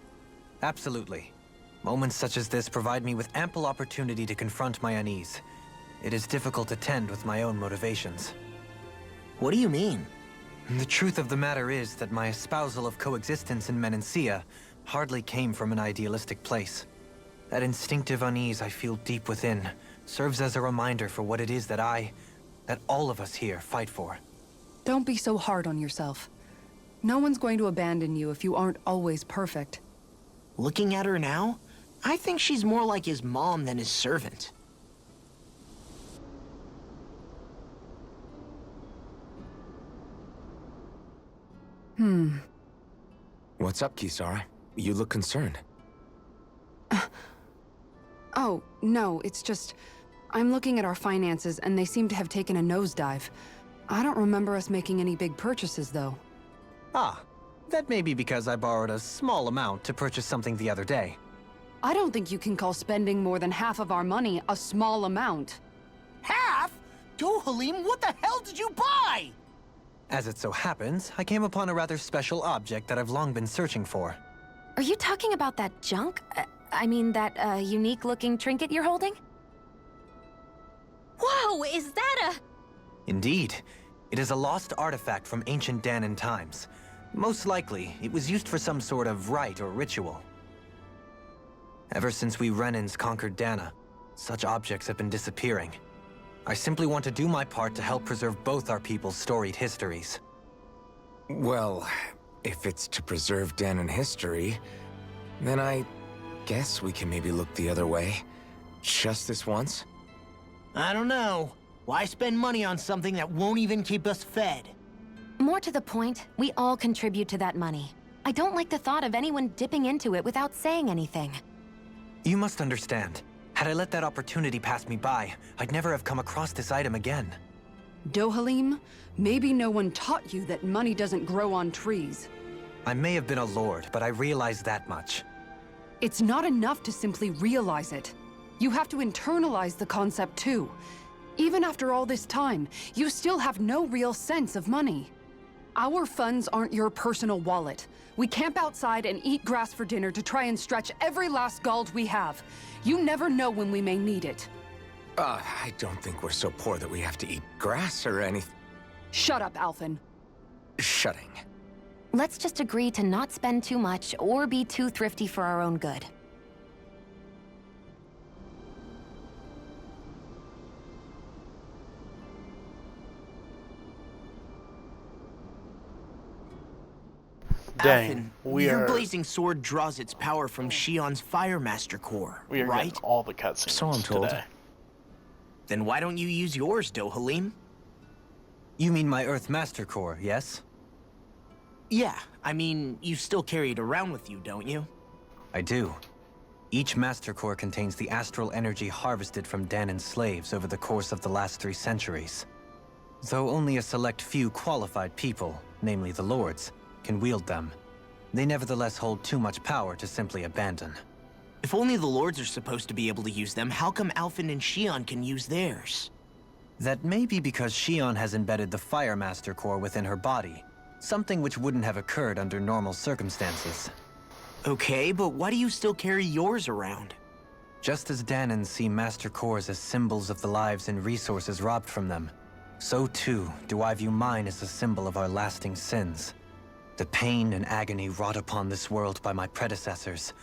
Absolutely. Moments such as this provide me with ample opportunity to confront my unease. It is difficult to tend with my own motivations. What do you mean? The truth of the matter is that my espousal of coexistence in Menancia hardly came from an idealistic place. That instinctive unease I feel deep within serves as a reminder for what it is that all of us here fight for. Don't be so hard on yourself. No one's going to abandon you if you aren't always perfect. Looking at her now, I think she's more like his mom than his servant. What's up, Kisara? You look concerned. Oh, no, it's just... I'm looking at our finances and they seem to have taken a nosedive. I don't remember us making any big purchases, though. Ah, that may be because I borrowed a small amount to purchase something the other day. I don't think you can call spending more than half of our money a small amount. Half? Dohalim, what the hell did you buy? As it so happens, I came upon a rather special object that I've long been searching for. Are you talking about that junk? I mean, that unique-looking trinket you're holding? Whoa, is that a... Indeed. It is a lost artifact from ancient Dahnan times. Most likely, it was used for some sort of rite or ritual. Ever since we Renans conquered Dahna, such objects have been disappearing. I simply want to do my part to help preserve both our people's storied histories. Well, if it's to preserve Dahnan history, then I guess we can maybe look the other way. Just this once? I don't know. Why spend money on something that won't even keep us fed? More to the point, we all contribute to that money. I don't like the thought of anyone dipping into it without saying anything. You must understand. Had I let that opportunity pass me by, I'd never have come across this item again. Dohalim, maybe no one taught you that money doesn't grow on trees. I may have been a lord, but I realize that much. It's not enough to simply realize it. You have to internalize the concept too. Even after all this time, you still have no real sense of money. Our funds aren't your personal wallet. We camp outside and eat grass for dinner to try and stretch every last gold we have. You never know when we may need it. I don't think we're so poor that we have to eat grass or anything. Shut up, Alphen. Shutting. Let's just agree to not spend too much or be too thrifty for our own good. Dang, Alphen, your blazing sword draws its power from Shion's Fire Master Core, we are right? getting all the cutscenes So I'm told. today. Then why don't you use yours, Dohalim? You mean my Earth Master Core, yes? Yeah, I mean, you still carry it around with you, don't you? I do. Each Master Core contains the astral energy harvested from Dahnan's slaves over the course of the last 3 centuries. Though only a select few qualified people, namely the Lords, can wield them, they nevertheless hold too much power to simply abandon. If only the Lords are supposed to be able to use them, how come Alphen and Shion can use theirs? That may be because Shion has embedded the Fire Master Core within her body, something which wouldn't have occurred under normal circumstances. Okay, but why do you still carry yours around? Just as Dahnans see Master Cores as symbols of the lives and resources robbed from them, so too do I view mine as a symbol of our lasting sins. The pain and agony wrought upon this world by my predecessors,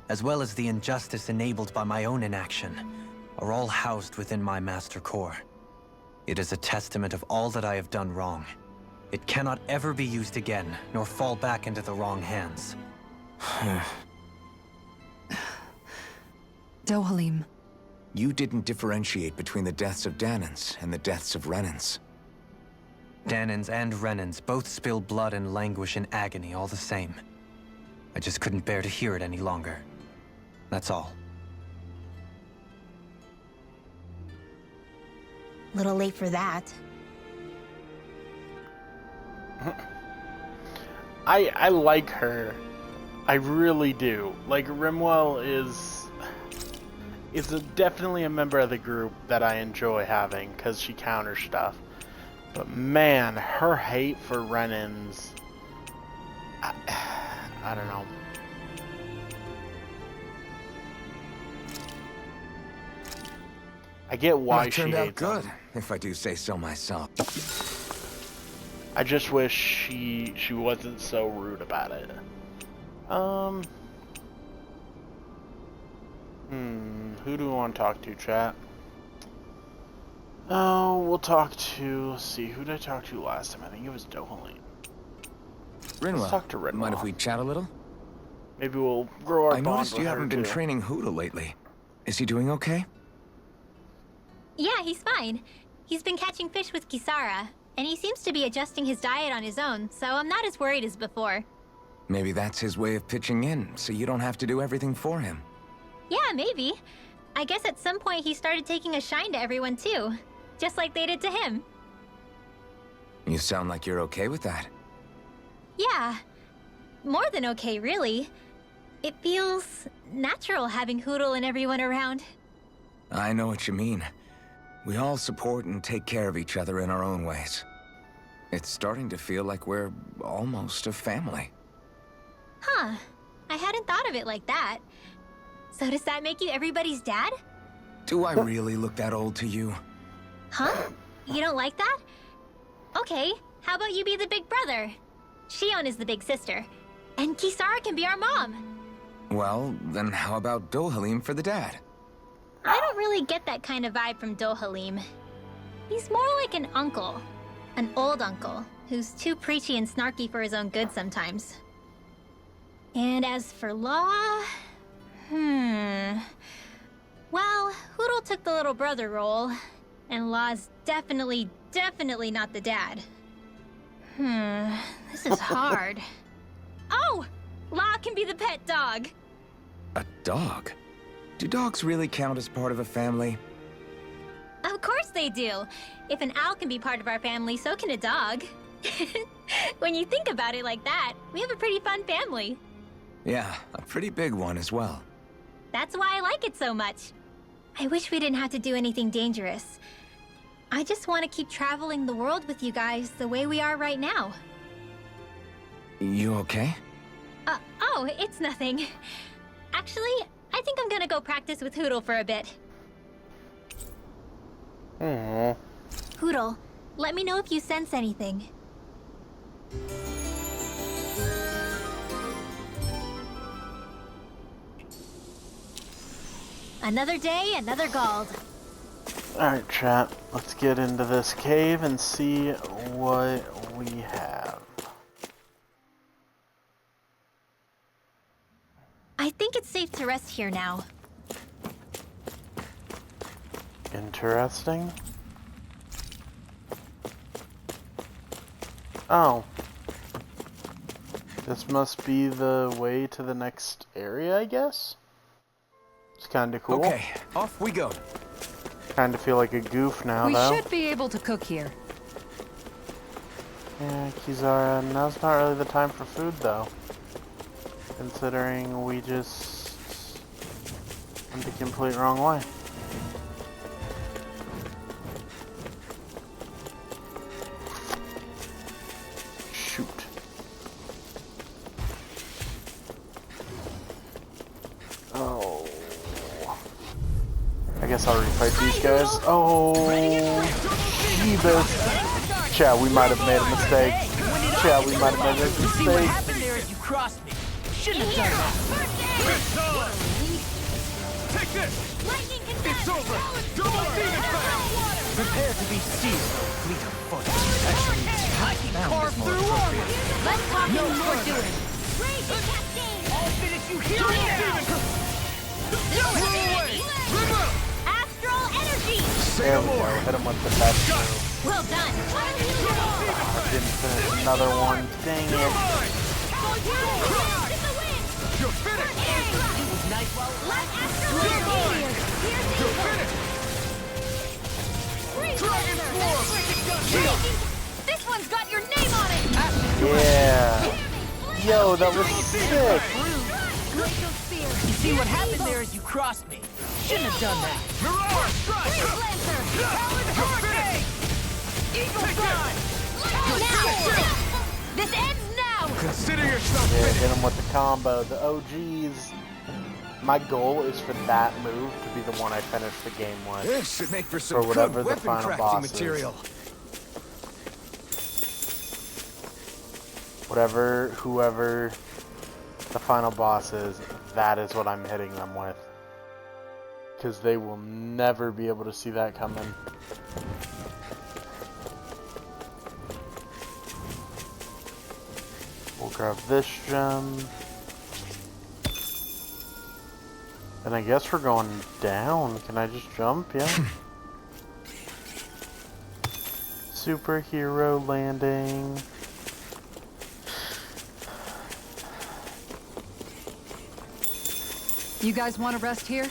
as well as the injustice enabled by my own inaction, are all housed within my Master Core. It is a testament of all that I have done wrong. It cannot ever be used again, nor fall back into the wrong hands. Dohalim. You didn't differentiate between the deaths of Dahnans and the deaths of Renans. Dahnans and Renans both spill blood and languish in agony all the same. I just couldn't bear to hear it any longer. That's all. Little late for that. I like her. I really do. Like, Rimwell is definitely a member of the group that I enjoy having, because she counters stuff. But man, her hate for Renans, I don't know. I get why It she turned out hates good, them. if I do say so myself. I just wish she wasn't so rude about it. Who do we want to talk to, chat? Oh, we'll talk to, let's see, who did I talk to last time? I think it was Dohalim. Rinwell, talk to Rinwell. mind if we chat a little? Maybe we'll grow our I bond noticed with you her, haven't been too. training Huda lately. Is he doing okay? Yeah, he's fine. He's been catching fish with Kisara, and he seems to be adjusting his diet on his own, so I'm not as worried as before. Maybe that's his way of pitching in, so you don't have to do everything for him. Yeah, maybe. I guess at some point he started taking a shine to everyone too, just like they did to him. You sound like you're okay with that. Yeah, more than okay, really. It feels natural having Hoodle and everyone around. I know what you mean. We all support and take care of each other in our own ways. It's starting to feel like we're almost a family. Huh, I hadn't thought of it like that. So does that make you everybody's dad? Do I really look that old to you? Huh? You don't like that? Okay, how about you be the big brother? Shion is the big sister, and Kisara can be our mom. Well, then how about Dohalim for the dad? I don't really get that kind of vibe from Dohalim. He's more like an uncle. An old uncle, who's too preachy and snarky for his own good sometimes. And as for Law... Well, Hoodle took the little brother role, and Law's definitely not the dad. This is hard. Oh! Law can be the pet dog! A dog? Do dogs really count as part of a family? Of course they do. If an owl can be part of our family, so can a dog. When you think about it like that, we have a pretty fun family. Yeah, a pretty big one as well. That's why I like it so much. I wish we didn't have to do anything dangerous. I just want to keep traveling the world with you guys the way we are right now. You okay? Oh, it's nothing. Actually, I think I'm gonna go practice with Hootle for a bit. Aww. Hootle, let me know if you sense anything. Another day, another Gald. Alright, chat. Let's get into this cave and see what we have. I think it's safe to rest here now. Interesting. Oh. This must be the way to the next area, I guess? It's kinda cool. Okay, off we go. Kinda feel like a goof now, We though. should be able to cook here. Yeah, Kizara, now's not really the time for food, though. Considering we just went the complete wrong way. Shoot. Oh. I guess I'll refight these guys. Oh, Jeebus. Chat, we might have made a mistake. Chat, we might have made a See what mistake. happened there is you crossed me. Shouldn't have done that. Take this! It's over. Double demon back. Prepare to be sealed. Fleet of foot. Actually, I can carve through armor. Let's talk No what we're further. doing. I'll finish you here Double now. demon! Blow away! Remember! Astral energy! There we go. Hit him with the best move. Well done. I didn't finish another one. Dang it. You're finished! It was nice while it Let lasted. astral energy! You're finished! Dragon form! This one's got your name on it! Yeah. Yo, that was sick. You see what happened there is you crossed me. Shouldn't have done that. Mirage strike! Eagle Dawn! This ends now! Consider yourself Yeah, finished! hit him with the combo. The OGs. My goal is for that move to be the one I finish the game with. This should make for some For whatever good the weapon final crafting boss is. material. Whoever the final boss is, that is what I'm hitting them with. Because they will never be able to see that coming. We'll grab this gem. And I guess we're going down. Can I just jump? Yeah. Superhero landing. You guys want to rest here?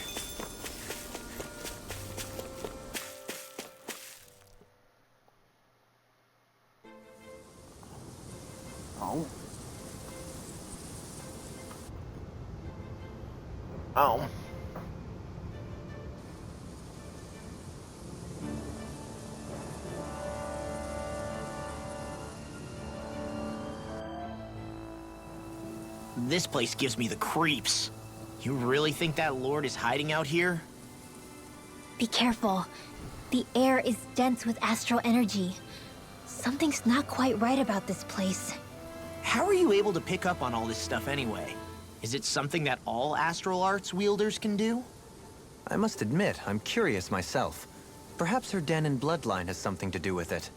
Oh. Oh. This place gives me the creeps. You really think that lord is hiding out here? Be careful. The air is dense with astral energy. Something's not quite right about this place. How are you able to pick up on all this stuff anyway? Is it something that all astral arts wielders can do? I must admit, I'm curious myself. Perhaps her Dahnan bloodline has something to do with it.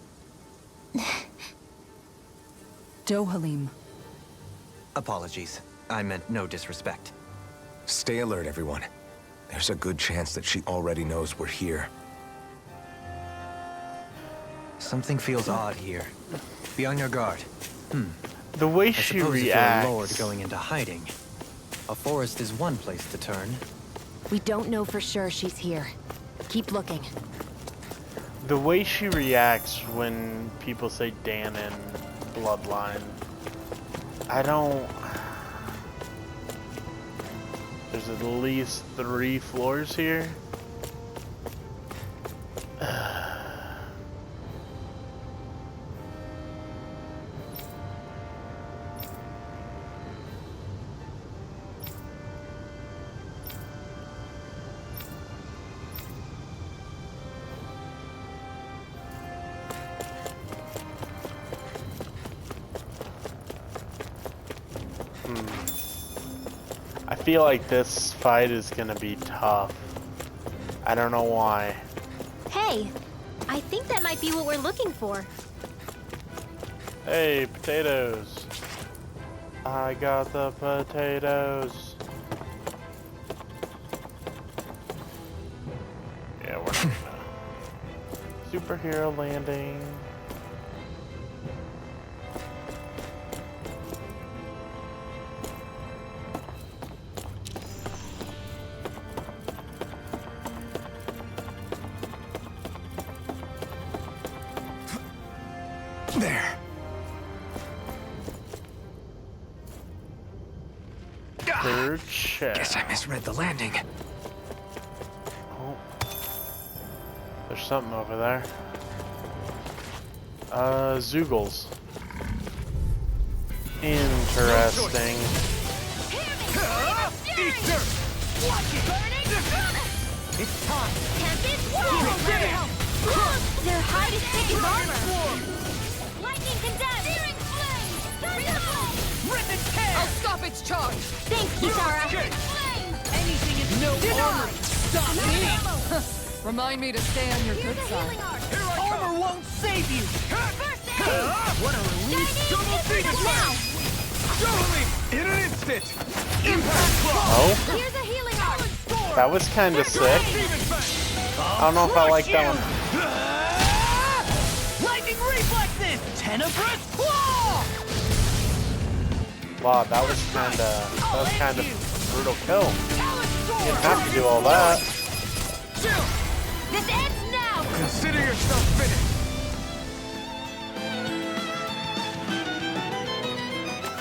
Dohalim. Apologies. I meant no disrespect. Stay alert, everyone. There's a good chance that she already knows we're here. Something feels odd here. Be on your guard. The way I she suppose if you're a reacts. lord going into hiding, a forest is one place to turn. We don't know for sure she's here. Keep looking. The way she reacts when people say Dahnan bloodline, I don't. There's at least 3 floors here. feel like this fight is gonna be tough. I don't know why. Hey, I think that might be what we're looking for. Hey, potatoes. I got the potatoes. Yeah, we're gonna superhero landing. There. Third check. Guess I misread the landing. Oh. There's something over there. Zoogles. Interesting. It's time. Their hide is thick as armor. Lightning condemned. Searing flame. Rip its tail. I'll stop its charge! Thanks, Kisara. Anything is no armor. Stop me. Remind me to stay on your good side. Armor won't save you. What a relief. Double Phoenix Now. Totally. In an instant. Impact blow. Oh, Here's a healing arm. that was kind of sick. I don't know if I like that one. Lightning reflexes. Tenebrous claw. Wow, that was kind of brutal kill. You didn't have to do all that. This ends now. Consider yourself finished.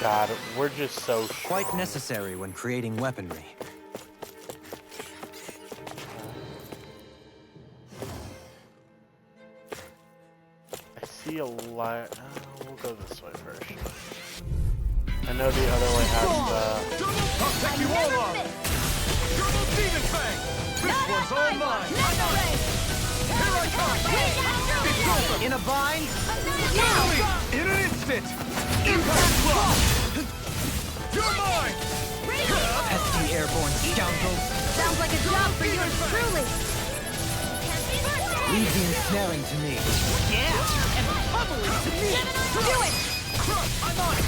God, we're just so Quite necessary when creating weaponry. I see a lot. We'll go this way first. I know the other way has I'll take you all on. Double demon fang. This one's all mine. Here I come. It's over. In a bind. In an instant. Impact blow. You're mine. SD airborne scoundrels. Sounds like a job for yours truly. Leave the ensnaring to me. Yeah. And the bubbling to me. Do it. I'm on it.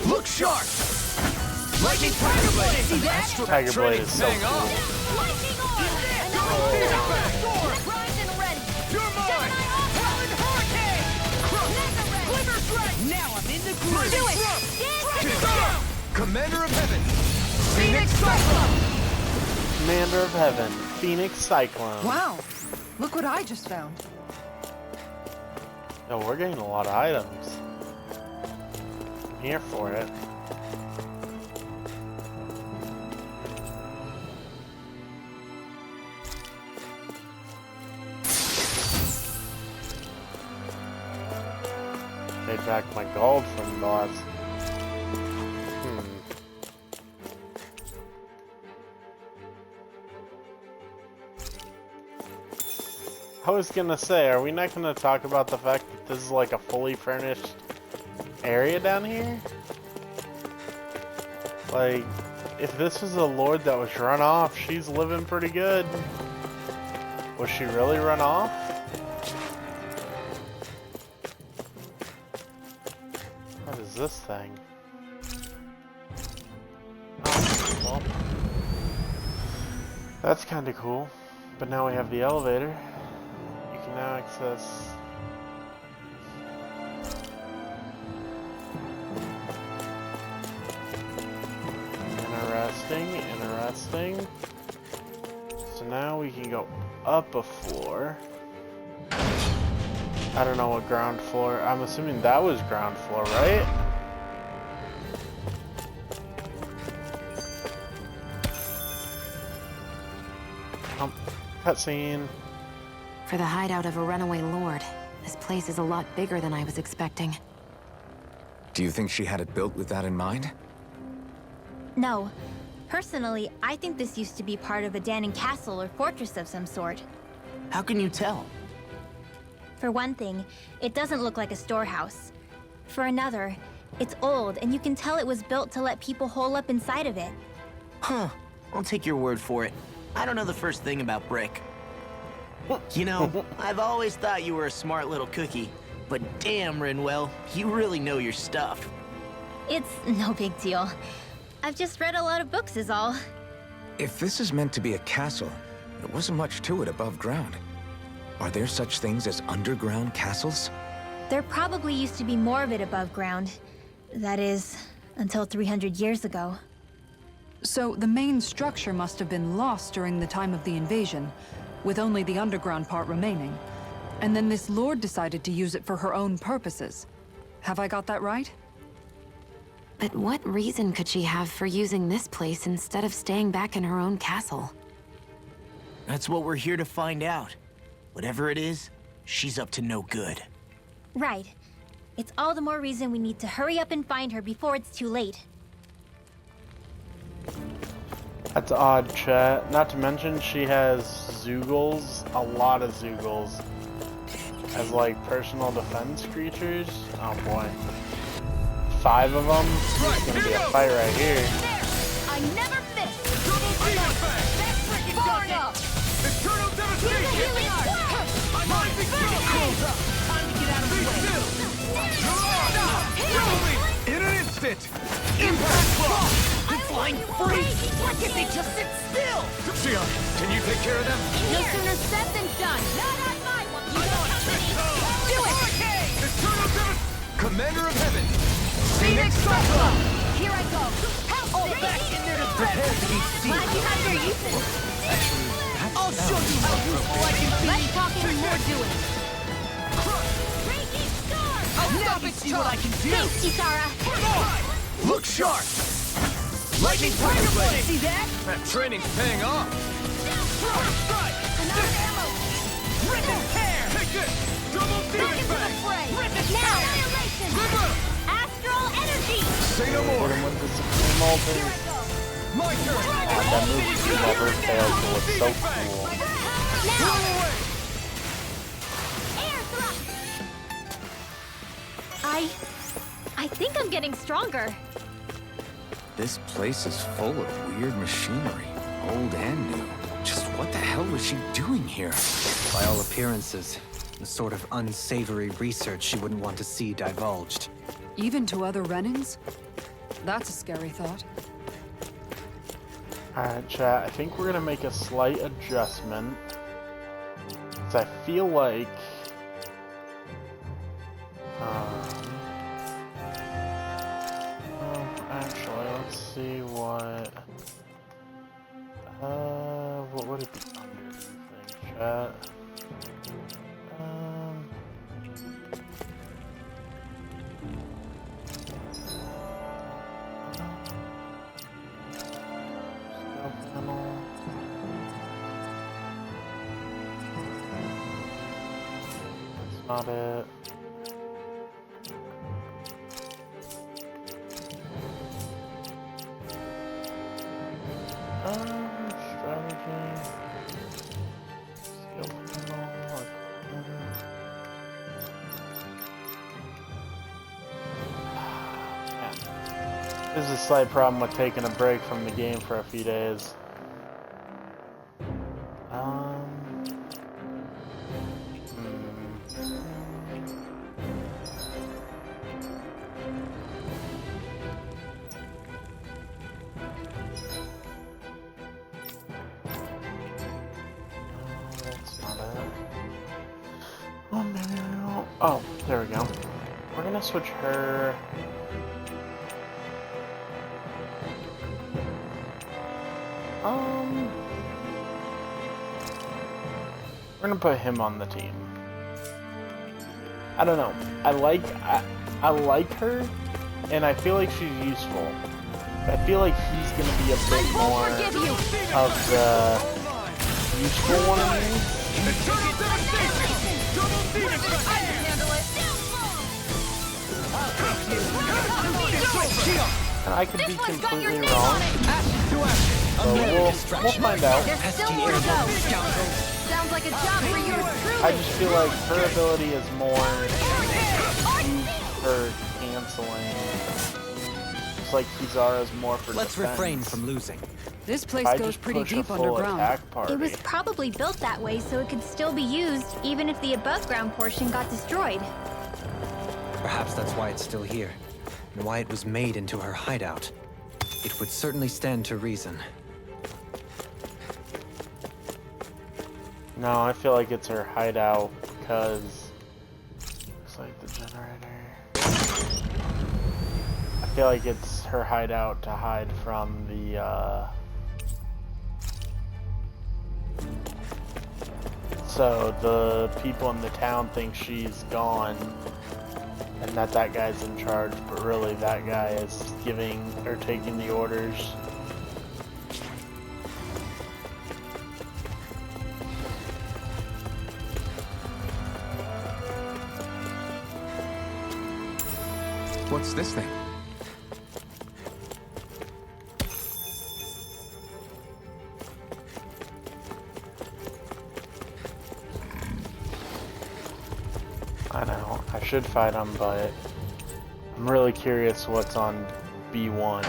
Look sharp. Lightning Tiger Blade. See that? Tiger Blade is so cool. Lightning arm. Primed and ready. You're mine. Howling Hurricane. Quiver Strike. Now I'm in the groove. Do it. Commander of Heaven. Phoenix Cyclone. Commander of Heaven, Phoenix Cyclone. Wow! Look what I just found. Oh, we're getting a lot of items. I'm here for it. Paid back my gold from the last. I was gonna say, are we not gonna talk about the fact that this is like a fully furnished area down here? Like, if this was a lord that was run off, she's living pretty good. Was she really run off? What is this thing? Oh, well. That's kinda cool. But now we have the elevator. Now access. Interesting. So now we can go up a floor. I don't know what ground floor. I'm assuming that was ground floor, right? Cutscene. For the hideout of a runaway lord, this place is a lot bigger than I was expecting. Do you think she had it built with that in mind? No. Personally, I think this used to be part of a Dahnan castle or fortress of some sort. How can you tell? For one thing, it doesn't look like a storehouse. For another, it's old and you can tell it was built to let people hole up inside of it. Huh. I'll take your word for it. I don't know the first thing about Brick. You know, I've always thought you were a smart little cookie. But damn, Rinwell, you really know your stuff. It's no big deal. I've just read a lot of books is all. If this is meant to be a castle, there wasn't much to it above ground. Are there such things as underground castles? There probably used to be more of it above ground. That is, until 300 years ago. So the main structure must have been lost during the time of the invasion, with only the underground part remaining. And then this lord decided to use it for her own purposes. Have I got that right? But what reason could she have for using this place instead of staying back in her own castle? That's what we're here to find out. Whatever it is, she's up to no good. Right. It's all the more reason we need to hurry up and find her before it's too late. That's odd, chat. Not to mention she has Zoogles, a lot of Zoogles, as like personal defense creatures. Oh boy. 5 of them? It's gonna be a fight right here. I never miss! Double demon bang! That's freaking far enough! Eternal devastation! I'm on big deal! Time to get out of the way! In an instant! Impact block! They're flying free! Why can't they just sit still? Xion, can you take care of them? No sooner said than done! Not on my one! You don't do it! Eternal devastation! Commander of Heaven! Phoenix Cyclone! Here I go! All back in there to prepare to be seen! Glad you have your uses. I'll show you how useful I can be! Less talking, more doing. I'll stop it, see what I can do! Thanks, Kisara. Look sharp! Lightning Tiger Blade! See that? That training's paying off! First strike! Another ammo. Rip and tear! Take this! Double demon bang! Rip and Now, tear! annihilation. Astral energy. Say no more! Hit him with the Supreme Ultimate. My turn! That move never fails to look so cool. Now. Air thrust. I think I'm getting stronger. This place is full of weird machinery, old and new. Just what the hell was she doing here? By all appearances, the sort of unsavory research she wouldn't want to see divulged. Even to other Renans? That's a scary thought. Alright, chat, I think we're gonna make a slight adjustment. Because I feel like... actually, let's see what... what would it be under, do you think, chat? That's not it. Strategy. Skill panel. This is a slight problem with taking a break from the game for a few days. That's not it. Oh no. Oh, there we go. We're gonna switch her. We're gonna put him on the team. I don't know. I like her, and I feel like she's useful. But I feel like he's gonna be a bit more of the useful one of me. And I could be completely wrong. So we'll find out. There's still more to go. Sounds like a job for yours truly. I just feel like her ability is more used for canceling. It's like Kizara's more for Let's defense. refrain from losing. This place I goes just pretty push a deep full underground. attack party. It was probably built that way so it could still be used, even if the above-ground portion got destroyed. Perhaps that's why it's still here, and why it was made into her hideout. It would certainly stand to reason. No, I feel like it's her hideout because looks like the generator. I feel like it's her hideout to hide from the so the people in the town think she's gone and that guy's in charge, but really that guy is giving or taking the orders. What's this thing? I know, I should fight him, but I'm really curious what's on B1.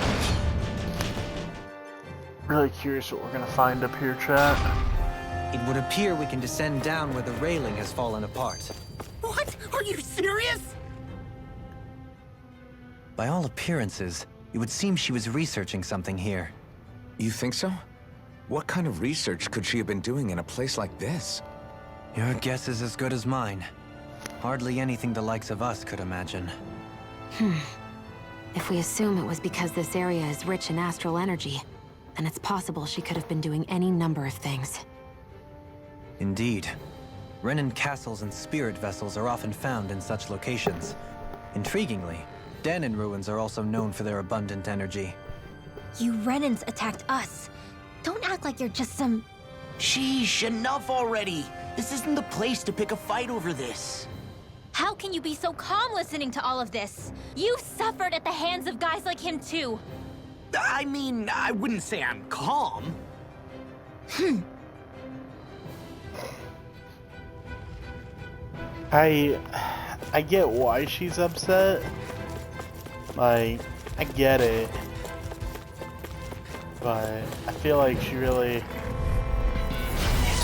Really curious what we're gonna find up here, chat. It would appear we can descend down where the railing has fallen apart. What? Are you serious? By all appearances, it would seem she was researching something here. You think so? What kind of research could she have been doing in a place like this? Your guess is as good as mine. Hardly anything the likes of us could imagine. If we assume it was because this area is rich in astral energy, then it's possible she could have been doing any number of things. Indeed. Renan castles and spirit vessels are often found in such locations. Intriguingly, Dahnan ruins are also known for their abundant energy. You Renans attacked us. Don't act like you're just some... Sheesh, enough already. This isn't the place to pick a fight over this. How can you be so calm listening to all of this? You've suffered at the hands of guys like him too. I mean, I wouldn't say I'm calm. I get why she's upset. Like, I get it. But I feel like she really...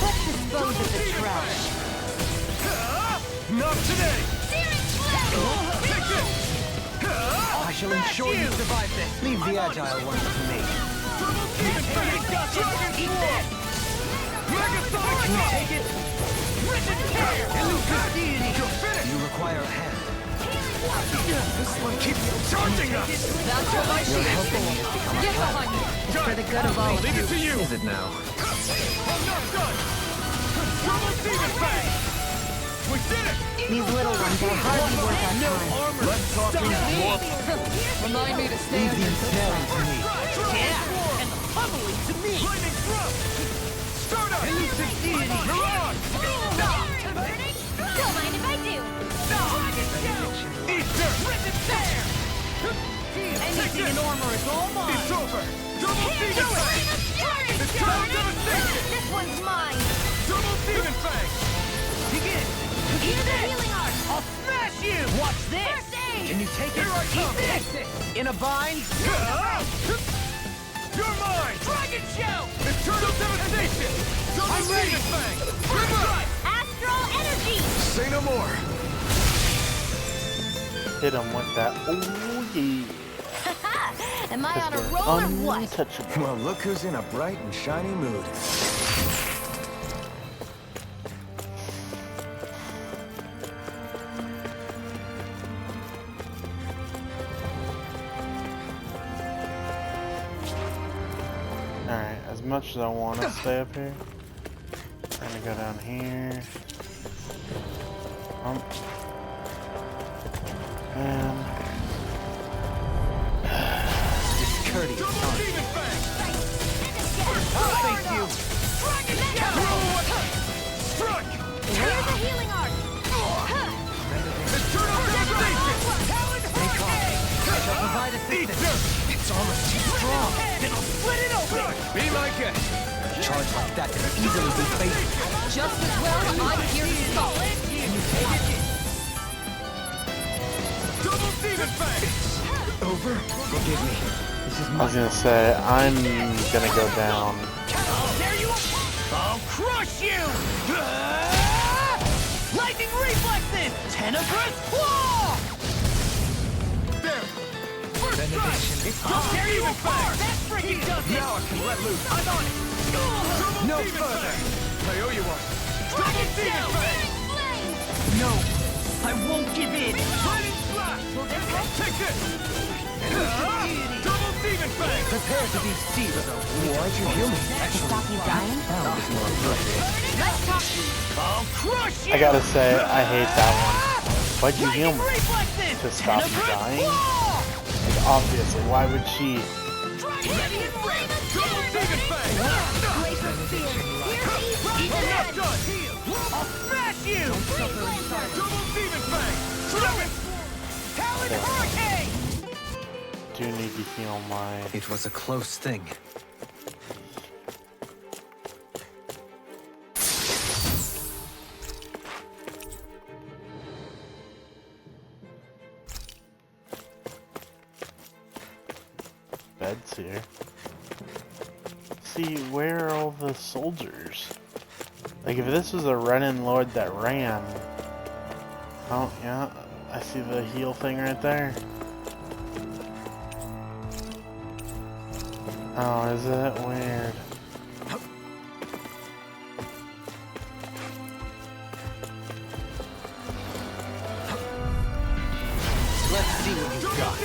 Let's dispose of the trash. Not today! I shall ensure you survive this. Leave the agile ones to me. Take it! You require a hand. This one keeps charging us! That's what my Your helping me has become a Get habit. behind me! For the good of all of Leave it to you! Is it now? I'm not done! Double demon bang! We did it! These little ones are hardly worth our time. Let's talk more. Remind me to stay Leave the under ensnaring to me. Yeah, and the pummeling to me. Lightning thrust! Start up! Elusive deity! Mirage! Don't mind if I do. Easter! Risen tear! Anything in armor is all mine! It's over! Double demon fang! It's total devastation! This one's mine. Double demon fang! Begin! Use the healing art. I'll smash you! Watch this! First aid. Can you take it? Here I come! Eat this! In a bind? You're mine! Dragon shout! Eternal devastation! Double demon fang! Reverse! Astral energy. Say no more. hit him with that. Oh yeah. Am I on a We're roll or what? untouchable. Well, look who's in a bright and shiny mood. Alright, as much as I want to stay up here, I'm gonna go down here. And Courteous, Double son. demon fang! I'll face you! Struck! Here's a healing art. Eternal devastation! Stay calm. I shall provide assistance. It's almost too strong! Then I'll split it open! Be my guest! A charge like that can easily be faced. Just as well, I'm here to stop it. Double demon fang! Over? Forgive me. I was gonna say, I'm gonna go down. There you are! I'll crush you! Lightning reflexes! Tenebrous claw! There! First strike! It's just there you are! That freaking does it! Now I can let loose! I'm on it! No further! I owe you one! Dragon Demon Fang! No! I won't give in! Lightning Slash! Take this! Double Demon Fang! Prepare to be seized! Why'd you heal me? Stop you dying? Let's talk! I'll crush you! I gotta say, I hate that one. Why'd you heal me? Reflexes! To stop you dying? Like, obviously, why would she? Ready and ready! Double Demon Fang! Even not done! I'll smash you! Double Demon Fang! Talon Hurricane! Do need to heal my. It was a close thing. Beds here. See, where are all the soldiers? Like, if this was a Renan Lord that ran. Oh, yeah. I see the heal thing right there. Oh, is it? Weird. Let's see what you've got.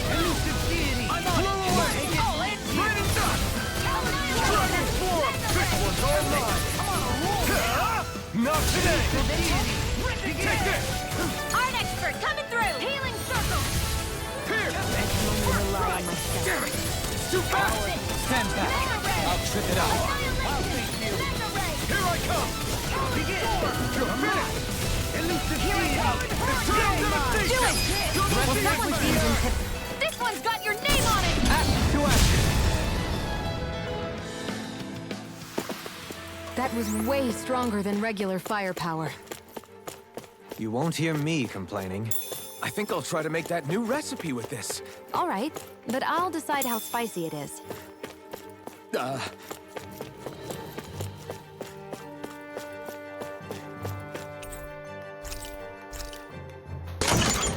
Elusive deity! I'm on it! Renans! Transform! This one's all mine! Not today! Take this! Art expert coming through! Healing circle! Here! Damn it! It's too fast! Stand back! I'll trip it out! I'll face you! Here I come! Begin! You're finished! Elusive deity! Eternal devastation! Someone's using tip. This one's got your name on it! Action to action! That was way stronger than regular firepower. You won't hear me complaining. I think I'll try to make that new recipe with this. All right, but I'll decide how spicy it is.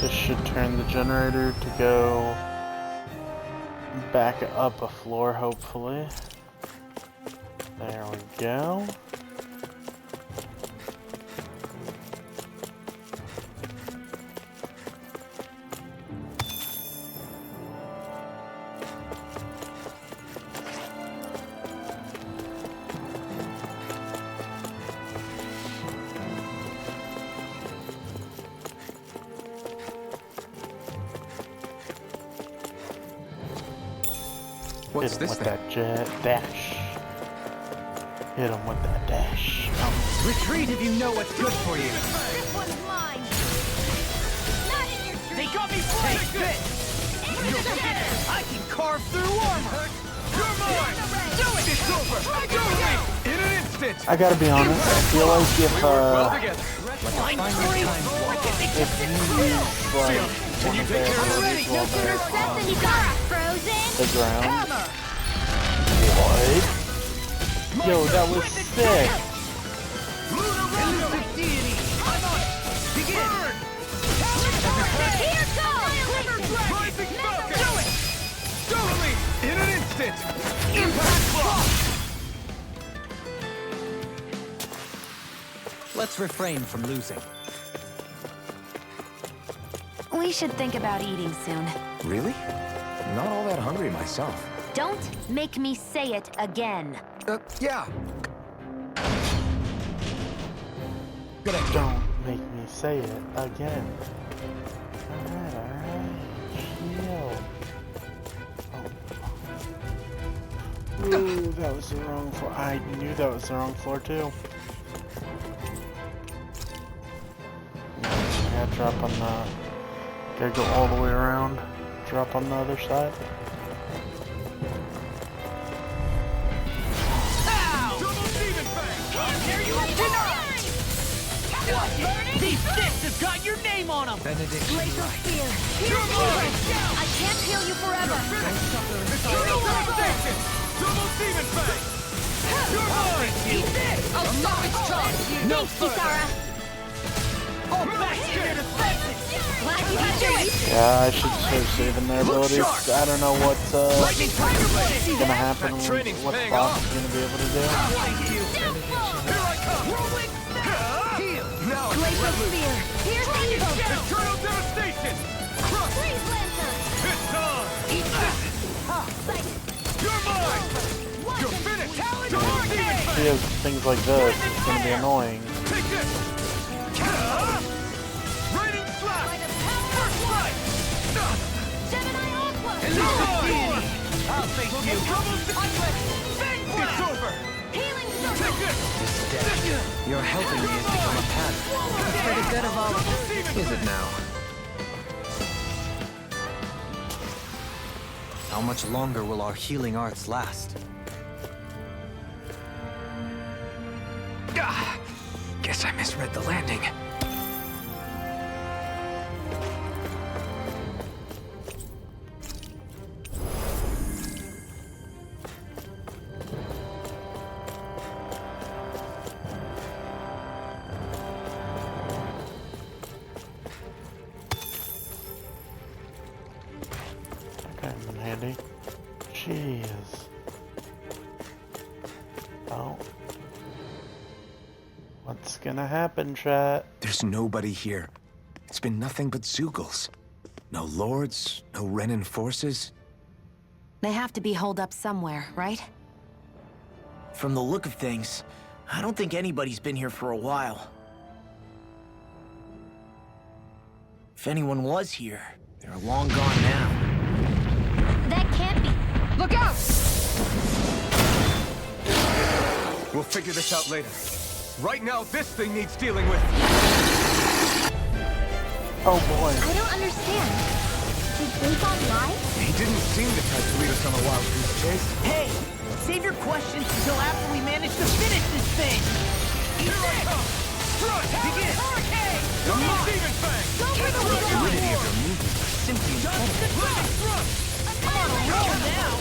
This should turn the generator to go back up a floor, hopefully. There we go. What's Hit him this with thing? that jet dash. Hit him with that dash. Retreat if you know what's good for you! This one's mine! Not in your dreams! They got me flank! Take this! I can carve through armor! You're mine! Do it! It's over! Do it! In an instant! I gotta be honest, I feel like if Well together! you use like one of their ritual Intercept and you got it! Frozen! the ground. What? Yo, that was sick! Elusive deity! I'm on it! Begin! Here goes! Rising Falcon! Do it! Totally! In an instant! Impact block! Let's refrain from losing. We should think about eating soon. Really? Not all that hungry myself. Don't make me say it again. Yeah. Good idea. Don't make me say it again. Alright. Chill. Oh. Ooh, that was the wrong floor. I knew that was the wrong floor too. Yeah, drop on the... Gotta go all the way around. Drop on the other side. Double Demon Fang! There you are! These fists have got your name on them! Benediction Glacial right. Spear. Here's evil. I can't heal you forever. Eternal devastation! Double demon fang! You're mine! Eat this! I'll stop its charge. No Thanks, further. Kisara. All back to your defenses! Glad you had it. Yeah, I should start saving their abilities. I don't know what's Lightning tiger blade! gonna happen, That training's what paying boss off. is gonna be able to do. Thank you! Here I come! Rolling snap! Heal! Now Glacial Spear. Here's evil. Eternal devastation! Crush! Freeze Lancer. It's on! Eat this! You're mine! You're finished! Talon Hurricane! If he has things like this, it's gonna be annoying. Take this! Raining slash! First strike! Gemini Aqua. Elusive! I'll thank you! Bang blast! It's over! Healing Take Circle. this! Your helping me has become a pattern. For the good of all of us. Is it now? How much longer will our healing arts last? Guess I misread the landing. Okay, I'm handy. Jeez. Oh. What's gonna happen, chat? There's nobody here. It's been nothing but Zeugles. No lords, no Renan forces. They have to be holed up somewhere, right? From the look of things, I don't think anybody's been here for a while. If anyone was here, they're long gone now. That can't be. Look out! We'll figure this out later. Right now, this thing needs dealing with. Oh boy. I don't understand. Did Bayfon lie? He didn't seem to try to lead us on a wild goose chase. Hey! Save your questions until after we manage to finish this thing! Here I come! Strike! Begin! Hurricane! Double demon fang! Go for the Fluidity wheel. of your movement is simply incredible. Living thrust! I'm on a roll now!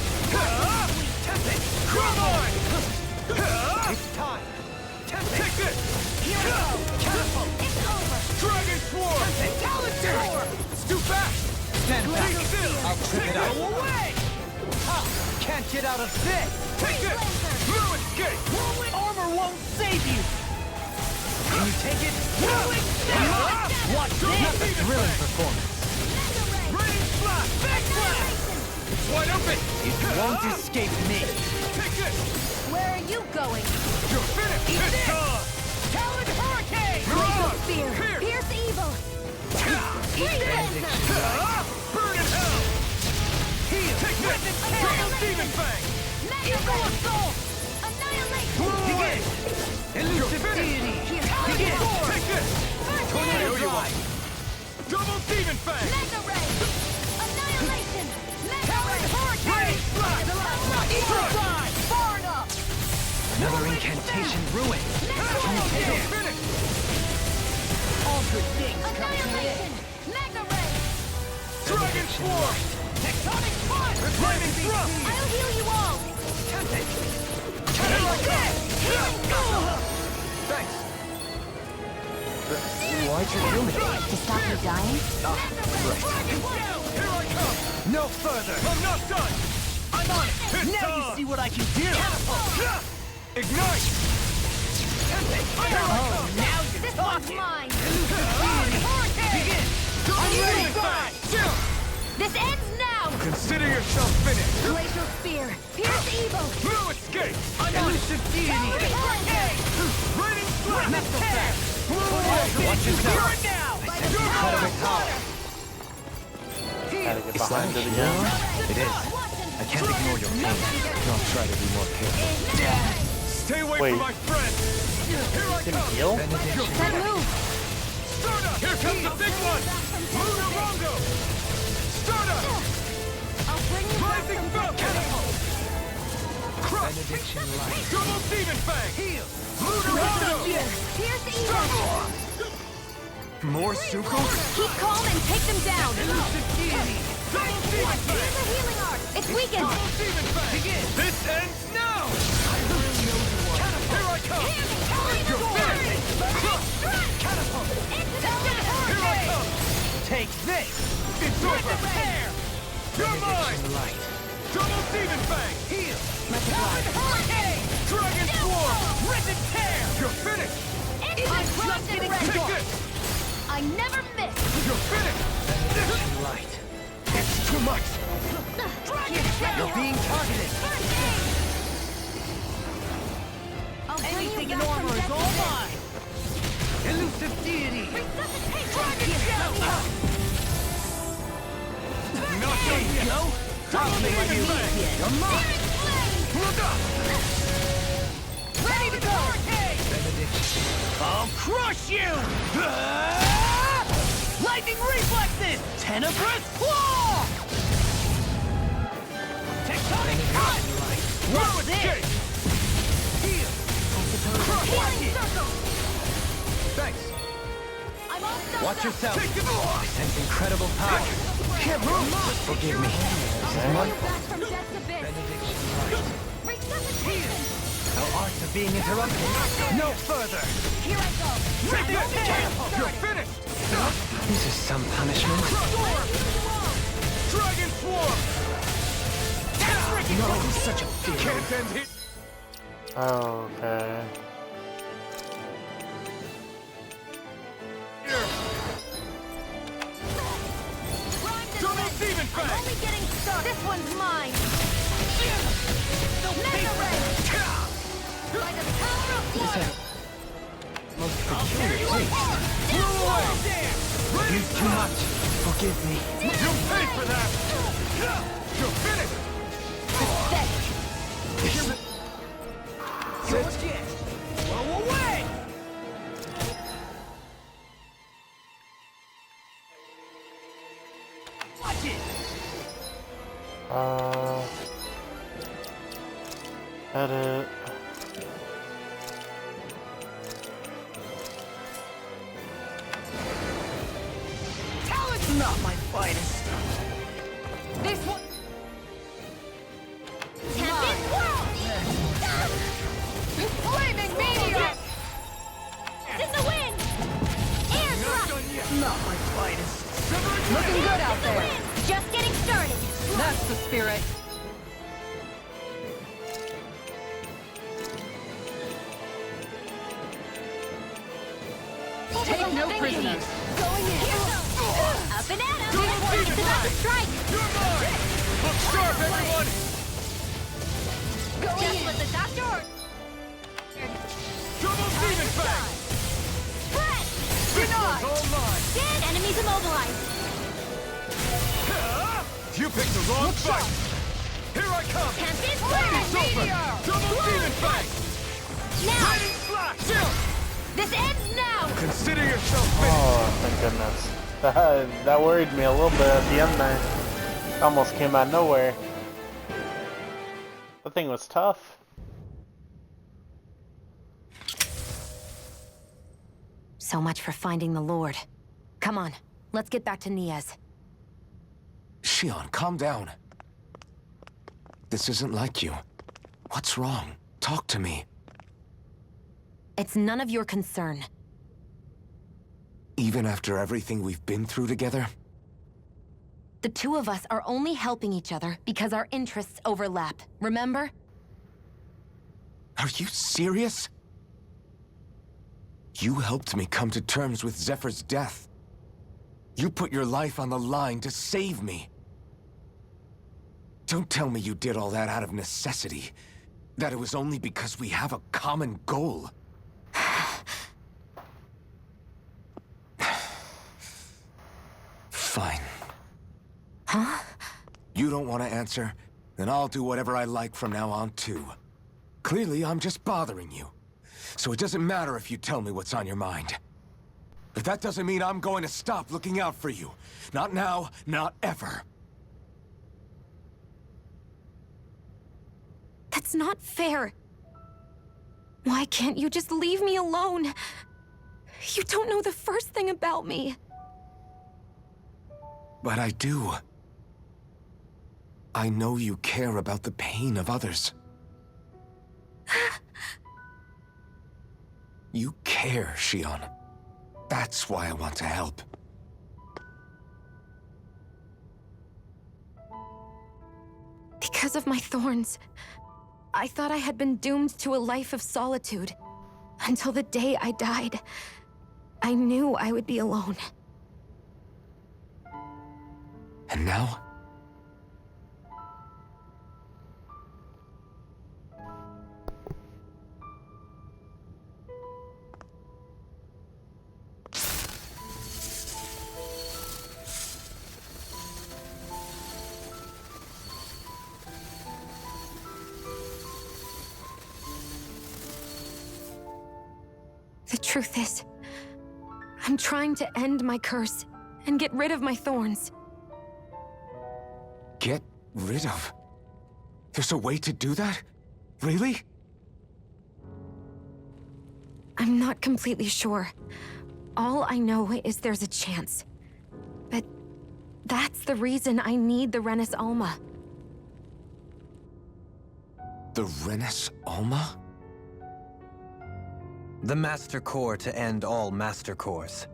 Tempest! Come on! It's time! Tempest! Take this! Here we go! Catapult! It's over. Dragon Swarm! Talon Tower! It's too fast! Stand back! Still! I'll trip it out! Go away! Ha! Can't get out of this! Take this! No escape! Armor won't save you! Can you take it? Whirling snap! Watch this! Thrilling performance. Raining blast! Back blast! It's wide open! It won't escape me! Take this! Where are you going? You're finished! It's on! Talon Hurricane! Glacial Mirage! Spear. Pierce! Pierce evil. Freeze Lancer! Burn in hell! Heal! Take this! Double demon fang! Equal assault! Annihilate. Begin! Elusive deity! Begin! Take this! Tornado drive! Double demon fang! Mega Ray. Annihilation. Mega Talon Hurricane! Blast! Equal side! Far enough! Another incantation ruined. You're finished! All good things come to an end! Annihilation. Mega Ray. Dragon Swarm! Tectonic punch! Lightning thrust! I'll heal you all. Thanks! Why'd you do me? To stop you dying? Here I come! No further! I'm not done! I'm on it! Now you see what I can do! Ignite! Oh, now you're This talking! one's mine. Begin! Unready! This ends now. Consider yourself finished! Glacial Spear. Pierce evil. No escape! I'm elusive deity! Raining blast! Metal fang! Watch yourself! Here and now! Incredible power. Gotta get Is behind that it again. It is. I can't ignore your pain. I'll try to be more careful. Stay away Wait. from my friend! Here I Can come! he heal? That move. Stardust! Here comes the big one! Lunar Rondo! Stardust! I'll bring you back Rising some Belt! Catapult! Crush! Benediction light. Double Demon Fang! Heal! Lunar Rondo! Pierce evil. Stardust! More Sukos? Keep calm and take them down! Double healing art! It's weakened! Begin! This ends now! Here I come! You're finished! Catapult! Here I come! Take this! It's over! You're mine! Double Demon Fang! Heal! Hurricane! Dragon Swarm! Rip and tear! You're finished! I'm just getting ready! Take this! I never miss! You're finished! Light. It's too much! You're being targeted! Anything in armor is all mine! Elusive deity! Dragon Shell! Not done yet! Go! Double Demon Fang! You're mine! Look up! Ready to go! I'll crush you! Lightning reflexes! Tenebrous claw! Tectonic cut! What's this? Heal! Healing circle! Thanks. I'm all done. Watch yourself. Take it off! I sense incredible power. Can't move! Forgive me. Bring you back from death's abyss. Resuscitation! No arts are being interrupted. No further! Here I go! You're finished! This is some punishment. Dragon Swarm! No, such a fear. Can't end it! Okay. Double Demon I'm Fang! only getting started. This one's mine! Mega Ray! By the power of water! Most peculiar taste. Blow away! Used too much. Forgive me. You'll pay for that! You're finished! Go again! Blow away! Watch it! Edit. Talent's not my finest! This one... Tempest Whirl! Flaming Meteor! In the wind! Air thrust! Not my finest! Looking good out there. Just getting started! That's the spirit. Take no prisoners. Going in! Up and at 'em! It's about to strike! You're mine! Look sharp, everyone! Just what the doctor ordered! Double Demon Fang! Spread! This one's all mine! Dead enemies immobilized! You picked the wrong fight! Here I come! Tempest It's over! Meteor! Double Demon Fang! Now! Lightning Slash! This ends now! Consider yourself finished! Oh, thank goodness. That worried me a little bit at the end there. Almost came out of nowhere. The thing was tough. So much for finding the Lord. Come on, let's get back to Niaz. Shion, calm down. This isn't like you. What's wrong? Talk to me. It's none of your concern. Even after everything we've been through together? The two of us are only helping each other because our interests overlap, remember? Are you serious? You helped me come to terms with Zephyr's death. You put your life on the line to save me. Don't tell me you did all that out of necessity. That it was only because we have a common goal. Fine. Huh? You don't want to answer? Then I'll do whatever I like from now on, too. Clearly, I'm just bothering you. So it doesn't matter if you tell me what's on your mind. But that doesn't mean I'm going to stop looking out for you. Not now, not ever. That's not fair. Why can't you just leave me alone? You don't know the first thing about me. But I do. I know you care about the pain of others. You care, Shion. That's why I want to help. Because of my thorns, I thought I had been doomed to a life of solitude. Until the day I died, I knew I would be alone. And now? The truth is, I'm trying to end my curse and get rid of my thorns. Get rid of? There's a way to do that? Really? I'm not completely sure. All I know is there's a chance. But that's the reason I need the Renans Alma. The Renans Alma? The Master Core to end all Master Cores.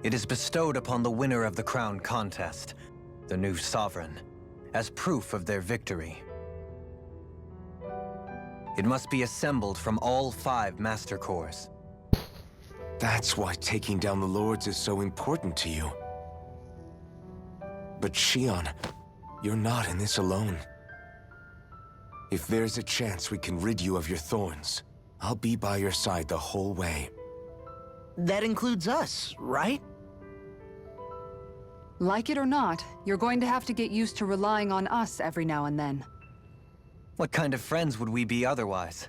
It is bestowed upon the winner of the Crown Contest, the new Sovereign, as proof of their victory. It must be assembled from all 5 Master Cores. That's why taking down the Lords is so important to you. But Shion, you're not in this alone. If there's a chance we can rid you of your thorns, I'll be by your side the whole way. That includes us, right? Like it or not, you're going to have to get used to relying on us every now and then. What kind of friends would we be otherwise?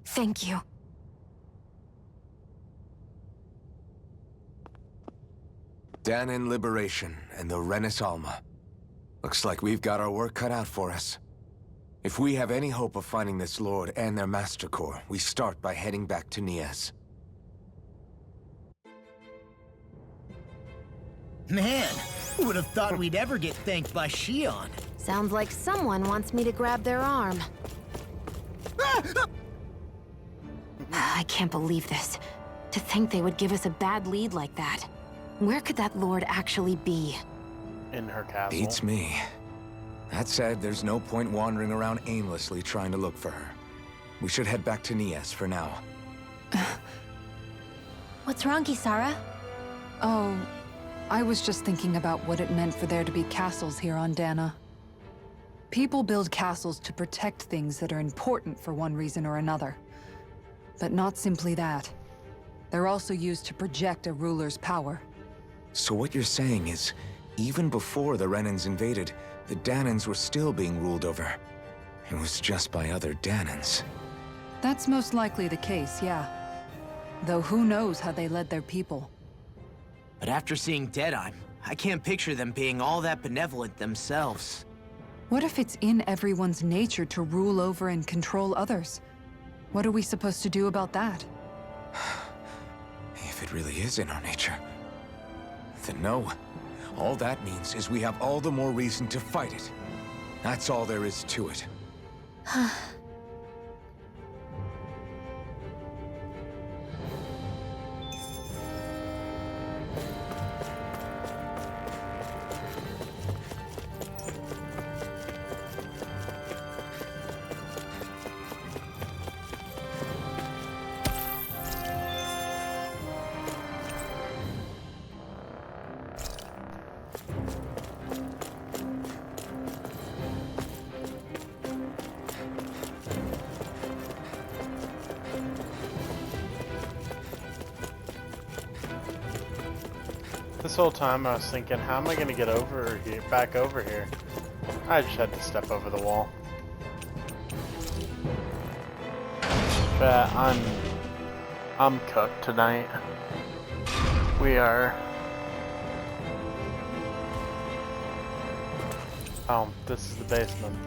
Thank you. Dahnan Liberation and the Renans Alma. Looks like we've got our work cut out for us. If we have any hope of finding this Lord and their Master Core, we start by heading back to Nias. Man, who would have thought we'd ever get thanked by Shion? Sounds like someone wants me to grab their arm. I can't believe this. To think they would give us a bad lead like that. Where could that Lord actually be? In her castle. Beats me. That said, there's no point wandering around aimlessly trying to look for her. We should head back to Nias for now. What's wrong, Kisara? Oh, I was just thinking about what it meant for there to be castles here on Dahna. People build castles to protect things that are important for one reason or another. But not simply that. They're also used to project a ruler's power. So what you're saying is, even before the Renans invaded, the Dahnans were still being ruled over. It was just by other Dahnans. That's most likely the case, yeah. Though who knows how they led their people. But after seeing Deadeye, I can't picture them being all that benevolent themselves. What if it's in everyone's nature to rule over and control others? What are we supposed to do about that? If it really is in our nature, then no. All that means is we have all the more reason to fight it. That's all there is to it. This whole time I was thinking, how am I gonna get over here, back over here? I just had to step over the wall. Chat, I'm cooked tonight. We are. Oh, this is the basement.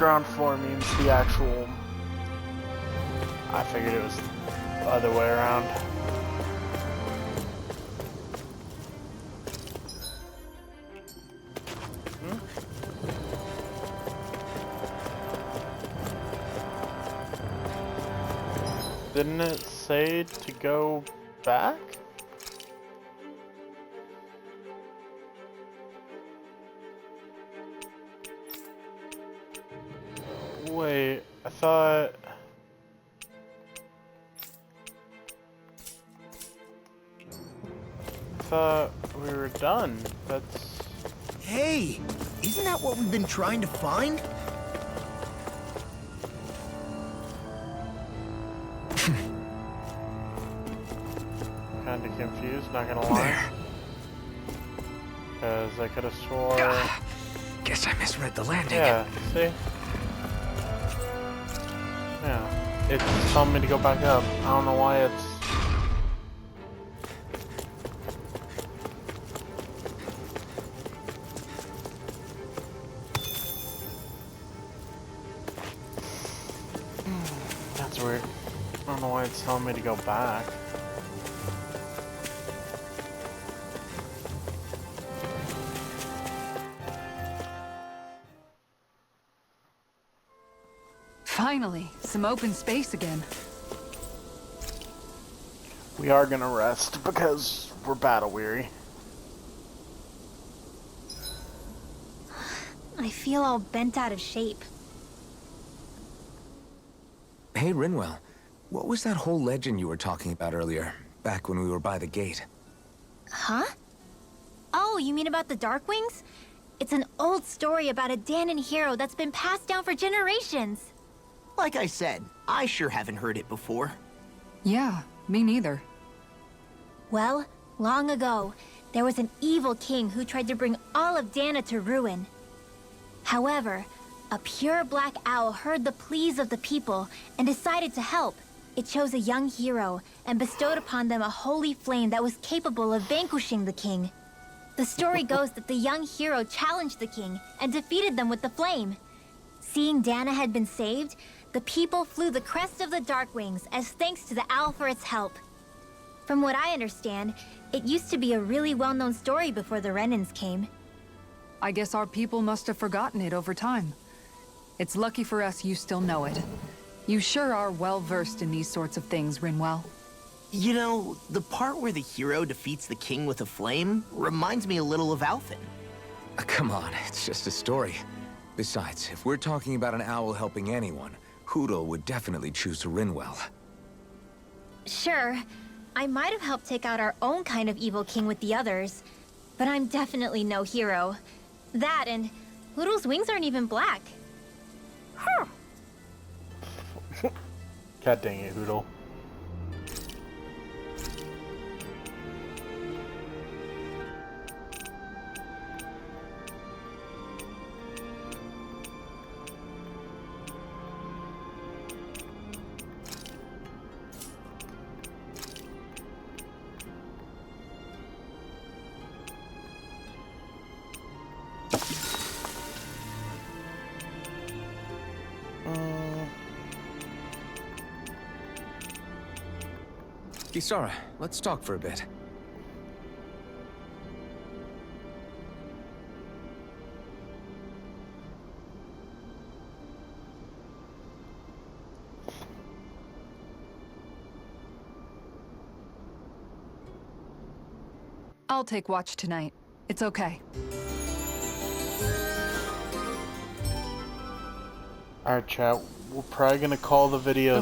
ground floor means the actual... I figured it was the other way around. Didn't it say to go back? Wait, I thought we were done. That's... Hey, isn't that what we've been trying to find? Kinda confused, not gonna lie. Because I could have swore... Guess I misread the landing. Yeah, see? Yeah. It's telling me to go back up. I don't know why it's... That's weird. I don't know why it's telling me to go back. Finally, some open space again. We are gonna rest because we're battle weary. I feel all bent out of shape. Hey, Rinwell. What was that whole legend you were talking about earlier, back when we were by the gate? Huh? Oh, you mean about the Darkwings? It's an old story about a Dahnan hero that's been passed down for generations. Like I said, I sure haven't heard it before. Yeah, me neither. Well, long ago, there was an evil king who tried to bring all of Dahna to ruin. However, a pure black owl heard the pleas of the people and decided to help. It chose a young hero and bestowed upon them a holy flame that was capable of vanquishing the king. The story goes that the young hero challenged the king and defeated them with the flame. Seeing Dahna had been saved, the people flew the crest of the Darkwings as thanks to the owl for its help. From what I understand, it used to be a really well-known story before the Renans came. I guess our people must have forgotten it over time. It's lucky for us you still know it. You sure are well-versed in these sorts of things, Rinwell. You know, the part where the hero defeats the king with a flame reminds me a little of Alphen. Come on, it's just a story. Besides, if we're talking about an owl helping anyone, Hoodle would definitely choose Rinwell. Sure, I might have helped take out our own kind of evil king with the others, but I'm definitely no hero. That and Hoodle's wings aren't even black. Huh. God dang it, Hoodle. Kisara, let's talk for a bit. I'll take watch tonight. It's okay. Alright, chat. We're probably gonna call the video